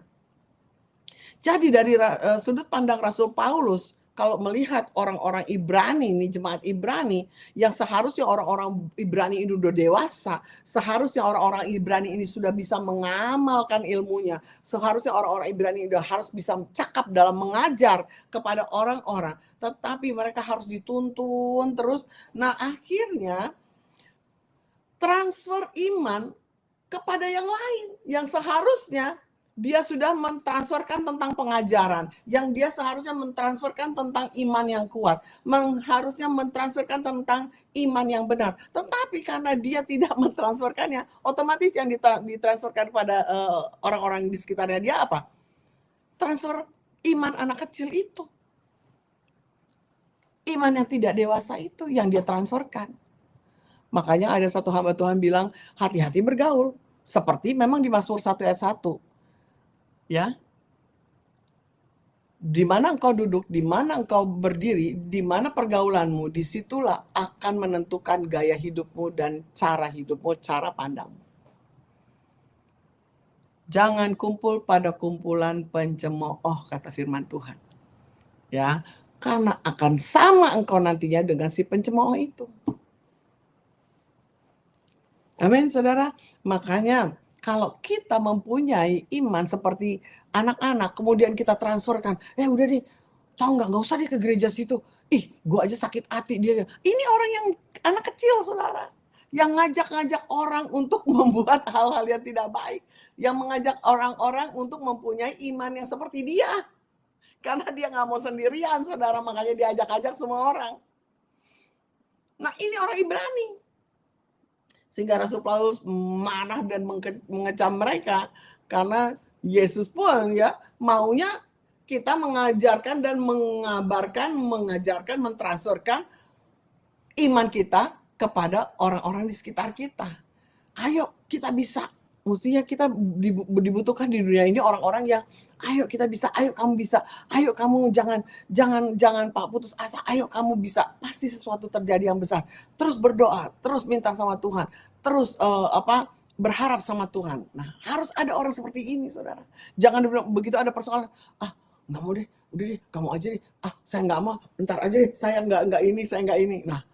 jadi dari sudut pandang Rasul Paulus, kalau melihat orang-orang Ibrani ini, jemaat Ibrani, yang seharusnya orang-orang Ibrani ini sudah dewasa, seharusnya orang-orang Ibrani ini sudah bisa mengamalkan ilmunya, seharusnya orang-orang Ibrani ini harus bisa cakap dalam mengajar kepada orang-orang, tetapi mereka harus dituntun terus. Nah, akhirnya transfer iman kepada yang lain, yang seharusnya dia sudah mentransferkan tentang pengajaran, yang dia seharusnya mentransferkan tentang iman yang kuat, harusnya mentransferkan tentang iman yang benar. Tetapi karena dia tidak mentransferkannya, otomatis yang ditransferkan pada orang-orang di sekitarnya dia apa? Transfer iman anak kecil itu. Iman yang tidak dewasa itu yang dia transferkan. Makanya ada satu hamba Tuhan bilang, hati-hati bergaul. Seperti memang di Mazmur 1 ayat 1. Ya, di mana engkau duduk, di mana engkau berdiri, di mana pergaulanmu, disitulah akan menentukan gaya hidupmu dan cara hidupmu, cara pandangmu. Jangan kumpul pada kumpulan pencemooh, kata firman Tuhan. Ya, karena akan sama engkau nantinya dengan si pencemooh itu. Amin, saudara. Makanya kalau kita mempunyai iman seperti anak-anak, kemudian kita transferkan, udah deh, tahu nggak usah deh ke gereja situ. Gue aja sakit hati dia. Ini orang yang anak kecil, saudara, yang ngajak-ngajak orang untuk membuat hal-hal yang tidak baik, yang mengajak orang-orang untuk mempunyai iman yang seperti dia, karena dia nggak mau sendirian, saudara, makanya diajak-ajak semua orang. Nah, ini orang Ibrani. Sehingga Rasul Paulus marah dan mengecam mereka karena Yesus pun ya maunya kita mengajarkan dan mengabarkan, mengajarkan, mentransferkan iman kita kepada orang-orang di sekitar kita. Ayo kita bisa. Mestinya kita dibutuhkan di dunia ini orang-orang yang ayo kita bisa, ayo kamu bisa, ayo kamu jangan Pak putus asa, ayo kamu bisa, pasti sesuatu terjadi yang besar. Terus berdoa, terus minta sama Tuhan, terus berharap sama Tuhan. Nah, harus ada orang seperti ini, saudara. Jangan begitu ada persoalan, nggak mau deh, udah deh, kamu aja deh, saya nggak mau, ntar aja deh, saya nggak ini. Nah,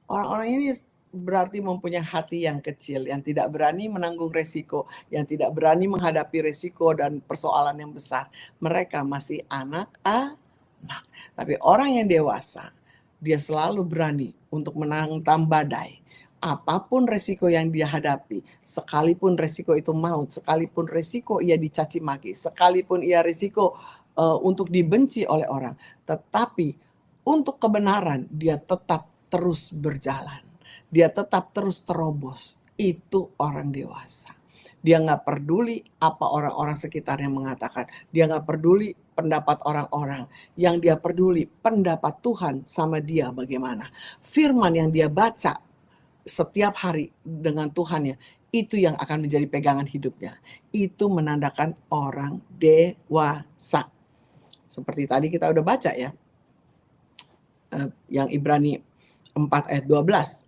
orang-orang ini berarti mempunyai hati yang kecil, yang tidak berani menanggung resiko, yang tidak berani menghadapi resiko dan persoalan yang besar. Mereka masih anak-anak. Tapi orang yang dewasa, dia selalu berani untuk menantang badai. Apapun resiko yang dia hadapi, sekalipun resiko itu maut, sekalipun resiko ia dicaci maki, sekalipun ia resiko untuk dibenci oleh orang, tetapi untuk kebenaran dia tetap terus berjalan. Dia tetap terus terobos. Itu orang dewasa. Dia nggak peduli apa orang-orang sekitarnya mengatakan. Dia nggak peduli pendapat orang-orang. Yang dia peduli pendapat Tuhan sama dia bagaimana. Firman yang dia baca setiap hari dengan Tuhannya, itu yang akan menjadi pegangan hidupnya. Itu menandakan orang dewasa. Seperti tadi kita udah baca ya, yang Ibrani 4 ayat 12.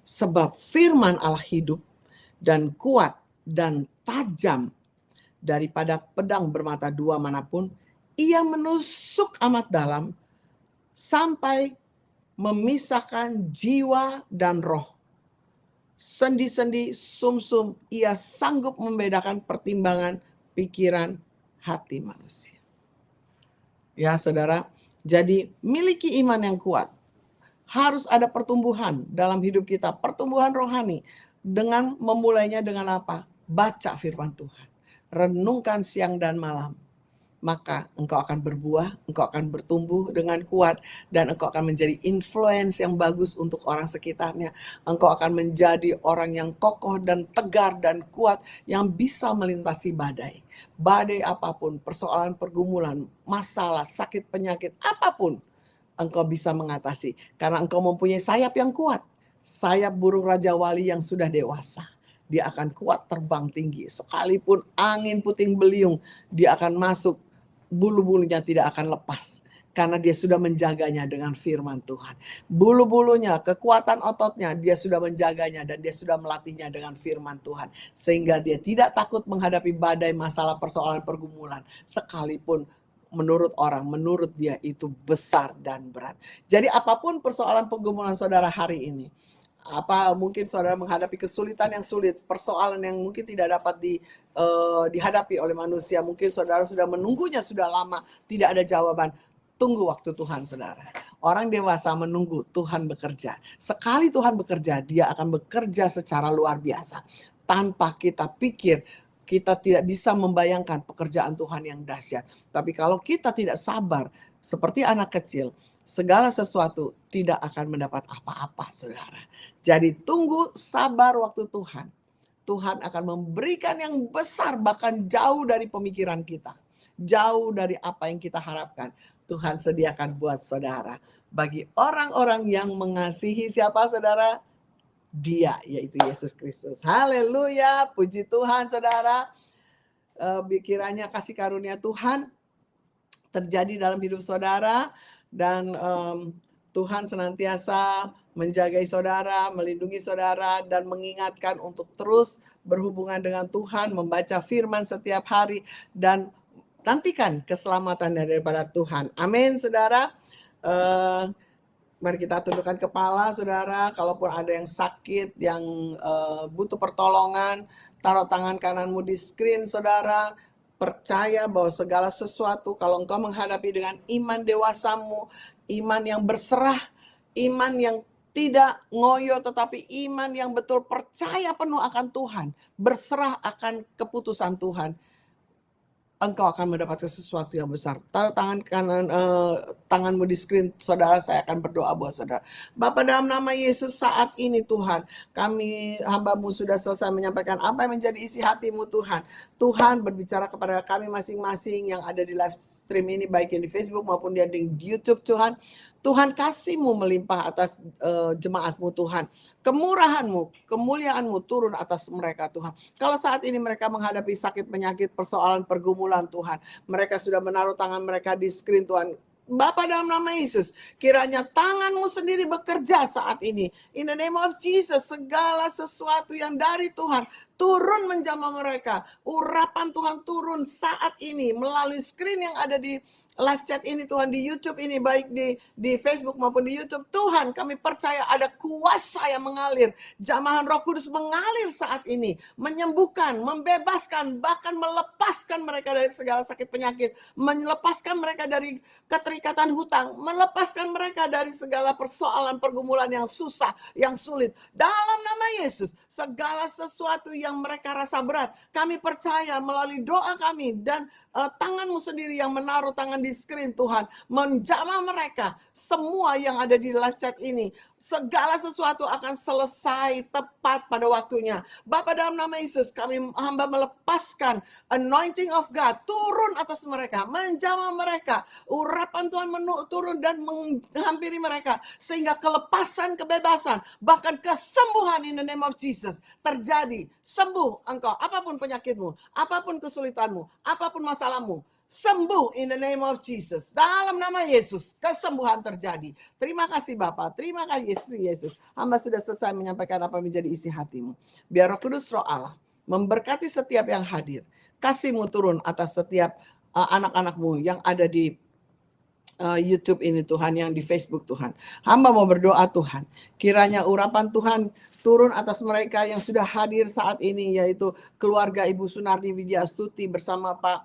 Sebab firman Allah hidup dan kuat dan tajam daripada pedang bermata dua manapun. Ia menusuk amat dalam sampai memisahkan jiwa dan roh, sendi-sendi, sumsum. Ia sanggup membedakan pertimbangan pikiran hati manusia. Ya saudara, jadi miliki iman yang kuat. Harus ada pertumbuhan dalam hidup kita, pertumbuhan rohani. Dengan memulainya dengan apa? Baca firman Tuhan. Renungkan siang dan malam. Maka engkau akan berbuah, engkau akan bertumbuh dengan kuat, dan engkau akan menjadi influence yang bagus untuk orang sekitarnya. Engkau akan menjadi orang yang kokoh dan tegar dan kuat, yang bisa melintasi badai. Badai apapun, persoalan pergumulan, masalah, sakit, penyakit, apapun, engkau bisa mengatasi. Karena engkau mempunyai sayap yang kuat. Sayap burung Raja Wali yang sudah dewasa. Dia akan kuat terbang tinggi. Sekalipun angin puting beliung, dia akan masuk. Bulu-bulunya tidak akan lepas. Karena dia sudah menjaganya dengan firman Tuhan. Bulu-bulunya, kekuatan ototnya, dia sudah menjaganya dan dia sudah melatihnya dengan firman Tuhan. Sehingga dia tidak takut menghadapi badai, masalah, persoalan, pergumulan. Sekalipun menurut orang, menurut dia itu besar dan berat. Jadi apapun persoalan pergumulan saudara hari ini, apa mungkin saudara menghadapi kesulitan yang sulit, persoalan yang mungkin tidak dapat dihadapi oleh manusia, mungkin saudara sudah menunggunya sudah lama, tidak ada jawaban. Tunggu waktu Tuhan saudara. Orang dewasa menunggu Tuhan bekerja. Sekali Tuhan bekerja, dia akan bekerja secara luar biasa. Tanpa kita pikir, kita tidak bisa membayangkan pekerjaan Tuhan yang dahsyat. Tapi kalau kita tidak sabar, seperti anak kecil, segala sesuatu tidak akan mendapat apa-apa, saudara. Jadi tunggu, sabar waktu Tuhan. Tuhan akan memberikan yang besar, bahkan jauh dari pemikiran kita. Jauh dari apa yang kita harapkan. Tuhan sediakan buat saudara. Bagi orang-orang yang mengasihi siapa saudara? Dia, yaitu Yesus Kristus. Haleluya, puji Tuhan saudara. Kiranya kasih karunia Tuhan terjadi dalam hidup saudara. Dan Tuhan senantiasa menjagai saudara, melindungi saudara, dan mengingatkan untuk terus berhubungan dengan Tuhan, membaca firman setiap hari, dan nantikan keselamatan daripada Tuhan. Amin saudara. Mari kita tundukkan kepala saudara. Kalaupun ada yang sakit, yang butuh pertolongan, taruh tangan kananmu di screen saudara. Percaya bahwa segala sesuatu kalau engkau menghadapi dengan iman dewasamu, iman yang berserah, iman yang tidak ngoyo, tetapi iman yang betul percaya penuh akan Tuhan, berserah akan keputusan Tuhan, engkau akan mendapatkan sesuatu yang besar. Taruh tangan kanan, tanganmu di screen, saudara, saya akan berdoa buat saudara. Bapa, dalam nama Yesus saat ini Tuhan, kami hamba-Mu sudah selesai menyampaikan apa yang menjadi isi hati-Mu Tuhan. Tuhan berbicara kepada kami masing-masing yang ada di live stream ini, baik yang di Facebook maupun yang di YouTube Tuhan. Tuhan, kasih-Mu melimpah atas jemaat-Mu Tuhan. Kemurahan-Mu, kemuliaan-Mu turun atas mereka Tuhan. Kalau saat ini mereka menghadapi sakit, penyakit, persoalan, pergumulan Tuhan, mereka sudah menaruh tangan mereka di screen Tuhan. Bapa, dalam nama Yesus, kiranya tangan-Mu sendiri bekerja saat ini. In the name of Jesus, segala sesuatu yang dari Tuhan turun menjamah mereka. Urapan Tuhan turun saat ini melalui screen yang ada di live chat ini Tuhan, di YouTube ini, baik di Facebook maupun di YouTube. Tuhan, kami percaya ada kuasa yang mengalir. Jamahan Roh Kudus mengalir saat ini, menyembuhkan, membebaskan, bahkan melepaskan mereka dari segala sakit penyakit, melepaskan mereka dari keterikatan hutang, melepaskan mereka dari segala persoalan pergumulan yang susah, yang sulit. Dalam nama Yesus, segala sesuatu yang mereka rasa berat, kami percaya melalui doa kami dan tanganmu sendiri yang menaruh tangan di screen Tuhan, menjamah mereka, semua yang ada di live chat ini, segala sesuatu akan selesai tepat pada waktunya. Bapa, dalam nama Yesus, kami hamba melepaskan anointing of God turun atas mereka, menjamah mereka, urapan Tuhan turun dan menghampiri mereka, sehingga kelepasan, kebebasan, bahkan kesembuhan in the name of Jesus terjadi. Sembuh engkau, apapun penyakitmu, apapun kesulitanmu, apapun masalahmu, sembuh in the name of Jesus. Dalam nama Yesus, kesembuhan terjadi. Terima kasih Bapak, terima kasih Yesus. Hamba sudah selesai menyampaikan apa menjadi isi hatimu. Biar Roh Kudus, Roh Allah memberkati setiap yang hadir. Kasih-Mu turun atas setiap anak-anak-Mu yang ada di YouTube ini Tuhan, yang di Facebook Tuhan. Hamba mau berdoa Tuhan, kiranya urapan Tuhan turun atas mereka yang sudah hadir saat ini, yaitu keluarga Ibu Sunardi Widya Astuti bersama Pak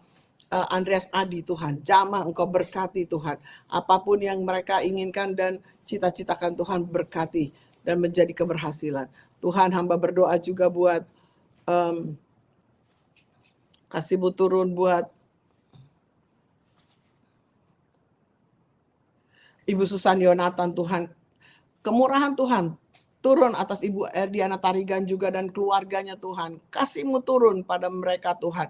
Andreas Adi Tuhan. Jamah Engkau berkati Tuhan, apapun yang mereka inginkan dan cita-citakan Tuhan berkati dan menjadi keberhasilan. Tuhan, hamba berdoa juga buat kasih-Mu turun buat Ibu Susan Yonatan Tuhan. Kemurahan Tuhan turun atas Ibu Erdiana Tarigan juga dan keluarganya Tuhan. Kasih-Mu turun pada mereka Tuhan.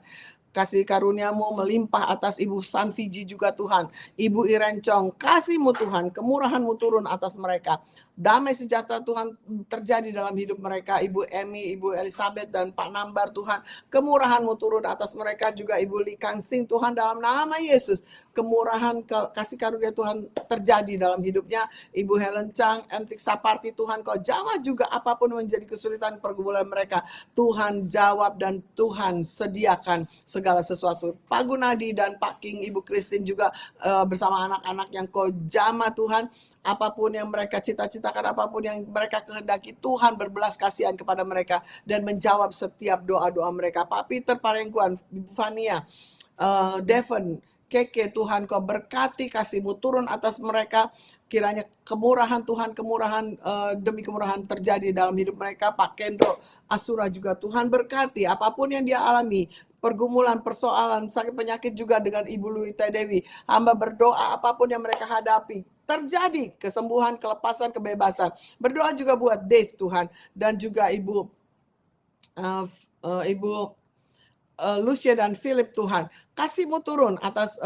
Kasih karunia-Mu melimpah atas Ibu San Fiji juga Tuhan. Ibu Irencong, kasih-Mu Tuhan, kemurahan-Mu turun atas mereka. Damai sejahtera Tuhan terjadi dalam hidup mereka. Ibu Emi, Ibu Elizabeth, dan Pak Nambar Tuhan. Kemurahan-Mu turun atas mereka juga. Ibu Li Kangsing Tuhan, dalam nama Yesus. Kemurahan, kasih karunia Tuhan terjadi dalam hidupnya. Ibu Helen Chang, Entik Saparti Tuhan, Kau jamah juga apapun menjadi kesulitan pergumulan mereka. Tuhan jawab dan Tuhan sediakan segala sesuatu. Pak Gunadi dan Pak King, Ibu Christine juga bersama anak-anak yang Kau jamah Tuhan. Apapun yang mereka cita-citakan, apapun yang mereka kehendaki, Tuhan berbelas kasihan kepada mereka dan menjawab setiap doa-doa mereka. Pak Peter Parengkuan, Ibu Fania, Devon, Keke, Tuhan Kau berkati, kasih-Mu turun atas mereka. Kiranya kemurahan Tuhan, kemurahan demi kemurahan terjadi dalam hidup mereka. Pak Kendro Asura juga Tuhan berkati, apapun yang dia alami, pergumulan, persoalan, sakit penyakit juga dengan Ibu Luita Dewi. Hamba berdoa apapun yang mereka hadapi, terjadi kesembuhan, kelepasan, kebebasan. Berdoa juga buat Dave Tuhan, dan juga Ibu Lucia dan Philip Tuhan. Kasih-Mu turun atas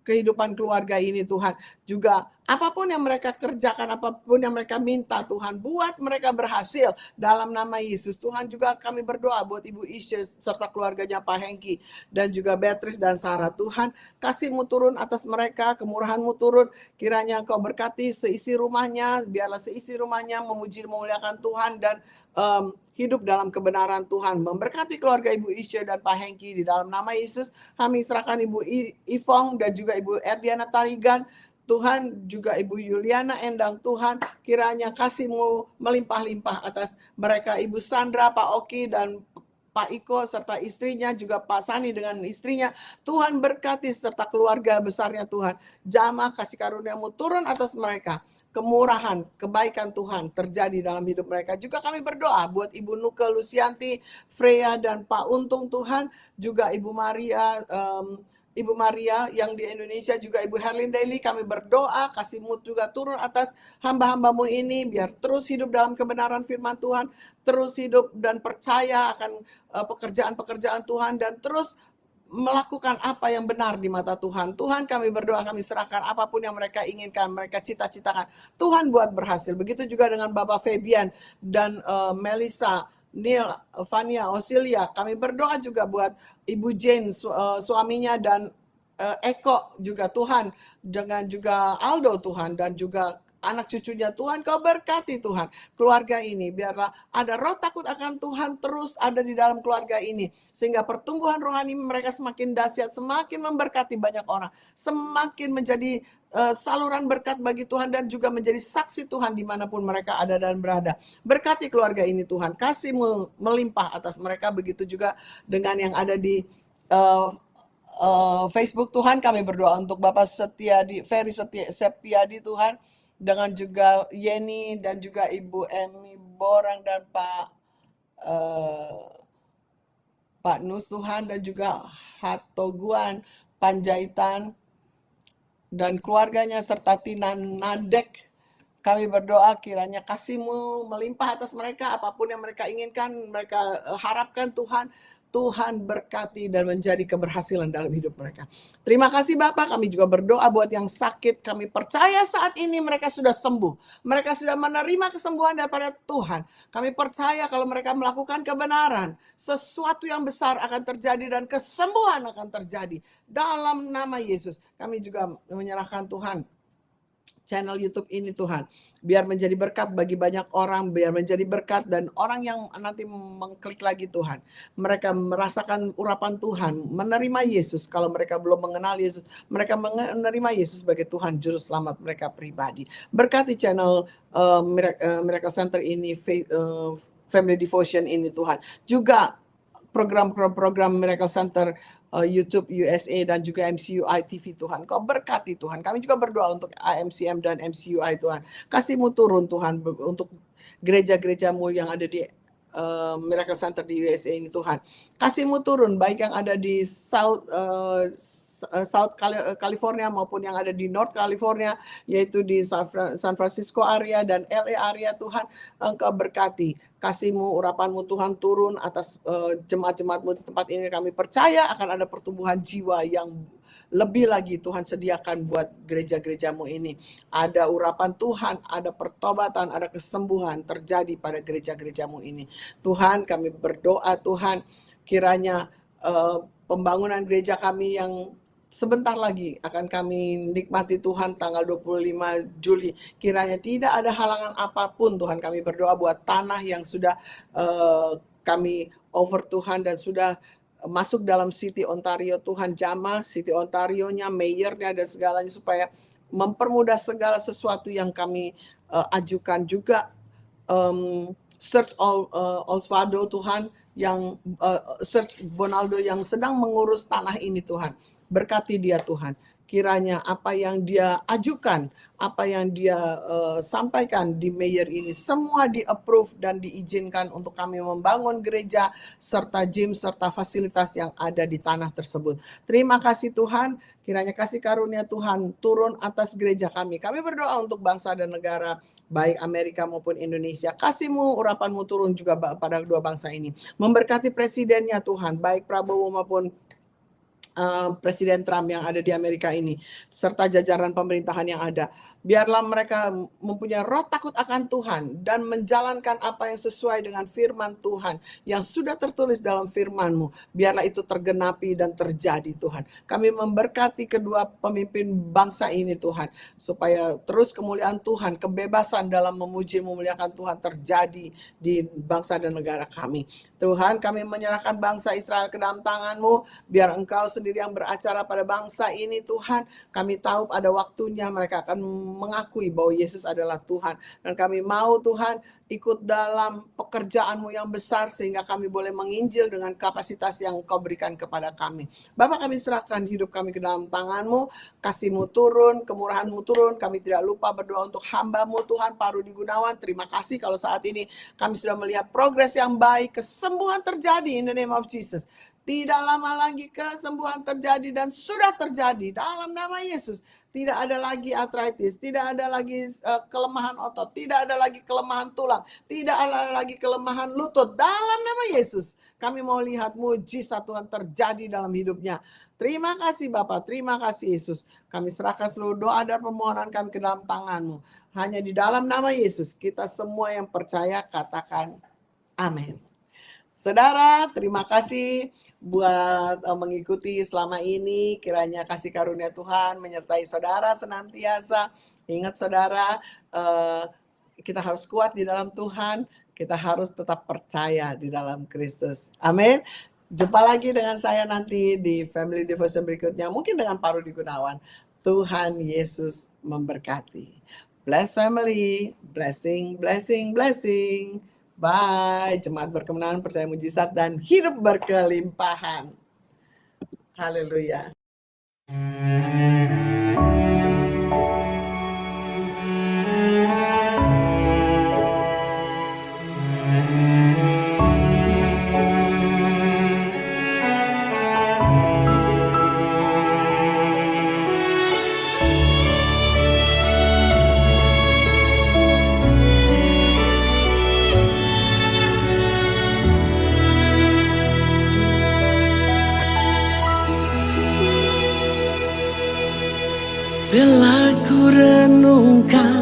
kehidupan keluarga ini Tuhan. Juga apapun yang mereka kerjakan, apapun yang mereka minta Tuhan, buat mereka berhasil dalam nama Yesus. Tuhan, juga kami berdoa buat Ibu Isya serta keluarganya Pak Hengki dan juga Beatrice dan Sarah. Tuhan, kasih-Mu turun atas mereka, kemurahan-Mu turun. Kiranya Kau berkati seisi rumahnya, biarlah seisi rumahnya memuji memuliakan Tuhan dan hidup dalam kebenaran Tuhan. Memberkati keluarga Ibu Isya dan Pak Hengki di dalam nama Yesus. Kami serahkan Ibu Ifong dan juga Ibu Erdiana Tarigan. Tuhan, juga Ibu Yuliana Endang Tuhan, kiranya kasih-Mu melimpah-limpah atas mereka. Ibu Sandra, Pak Oki, dan Pak Iko serta istrinya, juga Pak Sani dengan istrinya. Tuhan berkati serta keluarga besarnya Tuhan. Jamah kasih karunia-Mu turun atas mereka. Kemurahan, kebaikan Tuhan terjadi dalam hidup mereka. Juga kami berdoa buat Ibu Nuke Lucianti, Freya, dan Pak Untung Tuhan. Juga Ibu Maria yang di Indonesia, juga Ibu Herlin Daily. Kami berdoa kasih-Mu juga turun atas hamba-hamba-Mu ini, biar terus hidup dalam kebenaran firman Tuhan, terus hidup dan percaya akan pekerjaan-pekerjaan Tuhan, dan terus melakukan apa yang benar di mata Tuhan. Tuhan, kami berdoa, kami serahkan apapun yang mereka inginkan, mereka cita-citakan, Tuhan buat berhasil. Begitu juga dengan Bapak Fabian dan Melissa, Neil, Fania, Osilia. Kami berdoa juga buat Ibu Jane, suaminya, dan Eko juga Tuhan, dengan juga Aldo Tuhan, dan juga anak cucunya Tuhan. Kau berkati Tuhan keluarga ini, biarlah ada roh takut akan Tuhan terus ada di dalam keluarga ini, sehingga pertumbuhan rohani mereka semakin dahsyat, semakin memberkati banyak orang, semakin menjadi saluran berkat bagi Tuhan, dan juga menjadi saksi Tuhan dimanapun mereka ada dan berada. Berkati keluarga ini Tuhan, kasih-Mu melimpah atas mereka. Begitu juga dengan yang ada di Facebook Tuhan. Kami berdoa untuk Bapak Ferry Setiadi Tuhan, dengan juga Yeni dan juga Ibu Emi Borang dan Pak Nus Tuhan, dan juga Hatoguan, Panjaitan, dan keluarganya serta Tina Nadek. Kami berdoa kiranya kasih-Mu melimpah atas mereka, apapun yang mereka inginkan, mereka harapkan Tuhan. Tuhan berkati dan menjadi keberhasilan dalam hidup mereka. Terima kasih Bapak, kami juga berdoa buat yang sakit. Kami percaya saat ini mereka sudah sembuh. Mereka sudah menerima kesembuhan daripada Tuhan. Kami percaya kalau mereka melakukan kebenaran, sesuatu yang besar akan terjadi dan kesembuhan akan terjadi. Dalam nama Yesus, kami juga menyerahkan Tuhan channel YouTube ini Tuhan, biar menjadi berkat bagi banyak orang, biar menjadi berkat dan orang yang nanti mengklik lagi Tuhan, mereka merasakan urapan Tuhan, menerima Yesus. Kalau mereka belum mengenal Yesus, mereka menerima Yesus sebagai Tuhan Juru Selamat mereka pribadi. Berkati channel Miracle Center ini, Family Devotion ini Tuhan, juga program-program Miracle Center YouTube USA dan juga MCUI TV Tuhan. Kau berkati Tuhan. Kami juga berdoa untuk AMCM dan MCUI Tuhan. Kasih-Mu turun Tuhan untuk gereja-gereja-Mu yang ada di Miracle Center di USA ini Tuhan. Kasih-Mu turun baik yang ada di South California maupun yang ada di North California, yaitu di San Francisco area dan LA area Tuhan. Engkau berkati. Kasih-Mu, urapan-Mu Tuhan turun atas jemaat-jemaat-Mu di tempat ini. Kami percaya akan ada pertumbuhan jiwa yang lebih lagi Tuhan sediakan buat gereja-gereja-Mu ini. Ada urapan Tuhan, ada pertobatan, ada kesembuhan terjadi pada gereja-gereja-Mu ini. Tuhan, kami berdoa Tuhan, kiranya pembangunan gereja kami yang sebentar lagi akan kami nikmati Tuhan tanggal 25 Juli. Kiranya tidak ada halangan apapun Tuhan. Kami berdoa buat tanah yang sudah kami over Tuhan dan sudah masuk dalam City Ontario Tuhan, jamah City Ontario-nya, mayornya dan segalanya, supaya mempermudah segala sesuatu yang kami ajukan. Juga Search Osvaldo Tuhan, yang Search Bonaldo yang sedang mengurus tanah ini Tuhan. Berkati dia Tuhan. Kiranya apa yang dia ajukan, apa yang dia sampaikan di mayor ini, semua di-approve dan diizinkan untuk kami membangun gereja, serta gym, serta fasilitas yang ada di tanah tersebut. Terima kasih Tuhan, kiranya kasih karunia Tuhan turun atas gereja kami. Kami berdoa untuk bangsa dan negara, baik Amerika maupun Indonesia. Kasih-Mu, urapan-Mu turun juga pada dua bangsa ini. Memberkati presidennya Tuhan, baik Prabowo maupun Presiden Trump yang ada di Amerika ini, serta jajaran pemerintahan yang ada. Biarlah mereka mempunyai roh takut akan Tuhan dan menjalankan apa yang sesuai dengan firman Tuhan yang sudah tertulis dalam firman-Mu. Biarlah itu tergenapi dan terjadi Tuhan. Kami memberkati kedua pemimpin bangsa ini Tuhan, supaya terus kemuliaan Tuhan, kebebasan dalam memuji memuliakan Tuhan terjadi di bangsa dan negara kami. Tuhan, kami menyerahkan bangsa Israel ke dalam tangan-Mu, biar Engkau sendiri yang beracara pada bangsa ini Tuhan. Kami tahu pada waktunya mereka akan mengakui bahwa Yesus adalah Tuhan. Dan kami mau Tuhan ikut dalam pekerjaan-Mu yang besar, sehingga kami boleh menginjil dengan kapasitas yang Kau berikan kepada kami. Bapak, kami serahkan hidup kami ke dalam tangan-Mu. Kasih-Mu turun, kemurahan-Mu turun. Kami tidak lupa berdoa untuk hamba-Mu Tuhan, Pak Rudi Gunawan. Terima kasih kalau saat ini kami sudah melihat progres yang baik, kesembuhan terjadi in the name of Jesus. Tidak lama lagi kesembuhan terjadi dan sudah terjadi dalam nama Yesus. Tidak ada lagi artritis, tidak ada lagi kelemahan otot, tidak ada lagi kelemahan tulang, tidak ada lagi kelemahan lutut. Dalam nama Yesus, kami mau lihat mujizat Tuhan terjadi dalam hidupnya. Terima kasih Bapak, terima kasih Yesus. Kami serahkan seluruh doa dan permohonan kami ke dalam tangan-Mu. Hanya di dalam nama Yesus, kita semua yang percaya katakan amin. Saudara, terima kasih buat mengikuti selama ini. Kiranya kasih karunia Tuhan menyertai saudara senantiasa. Ingat saudara, kita harus kuat di dalam Tuhan. Kita harus tetap percaya di dalam Kristus. Amin. Jumpa lagi dengan saya nanti di Family Devotion berikutnya. Mungkin dengan Pak Rudi Gunawan. Tuhan Yesus memberkati. Bless family. Blessing, blessing, blessing. Bye, jemaat berkemenangan, percaya mujizat dan hidup berkelimpahan. Haleluya. renungkan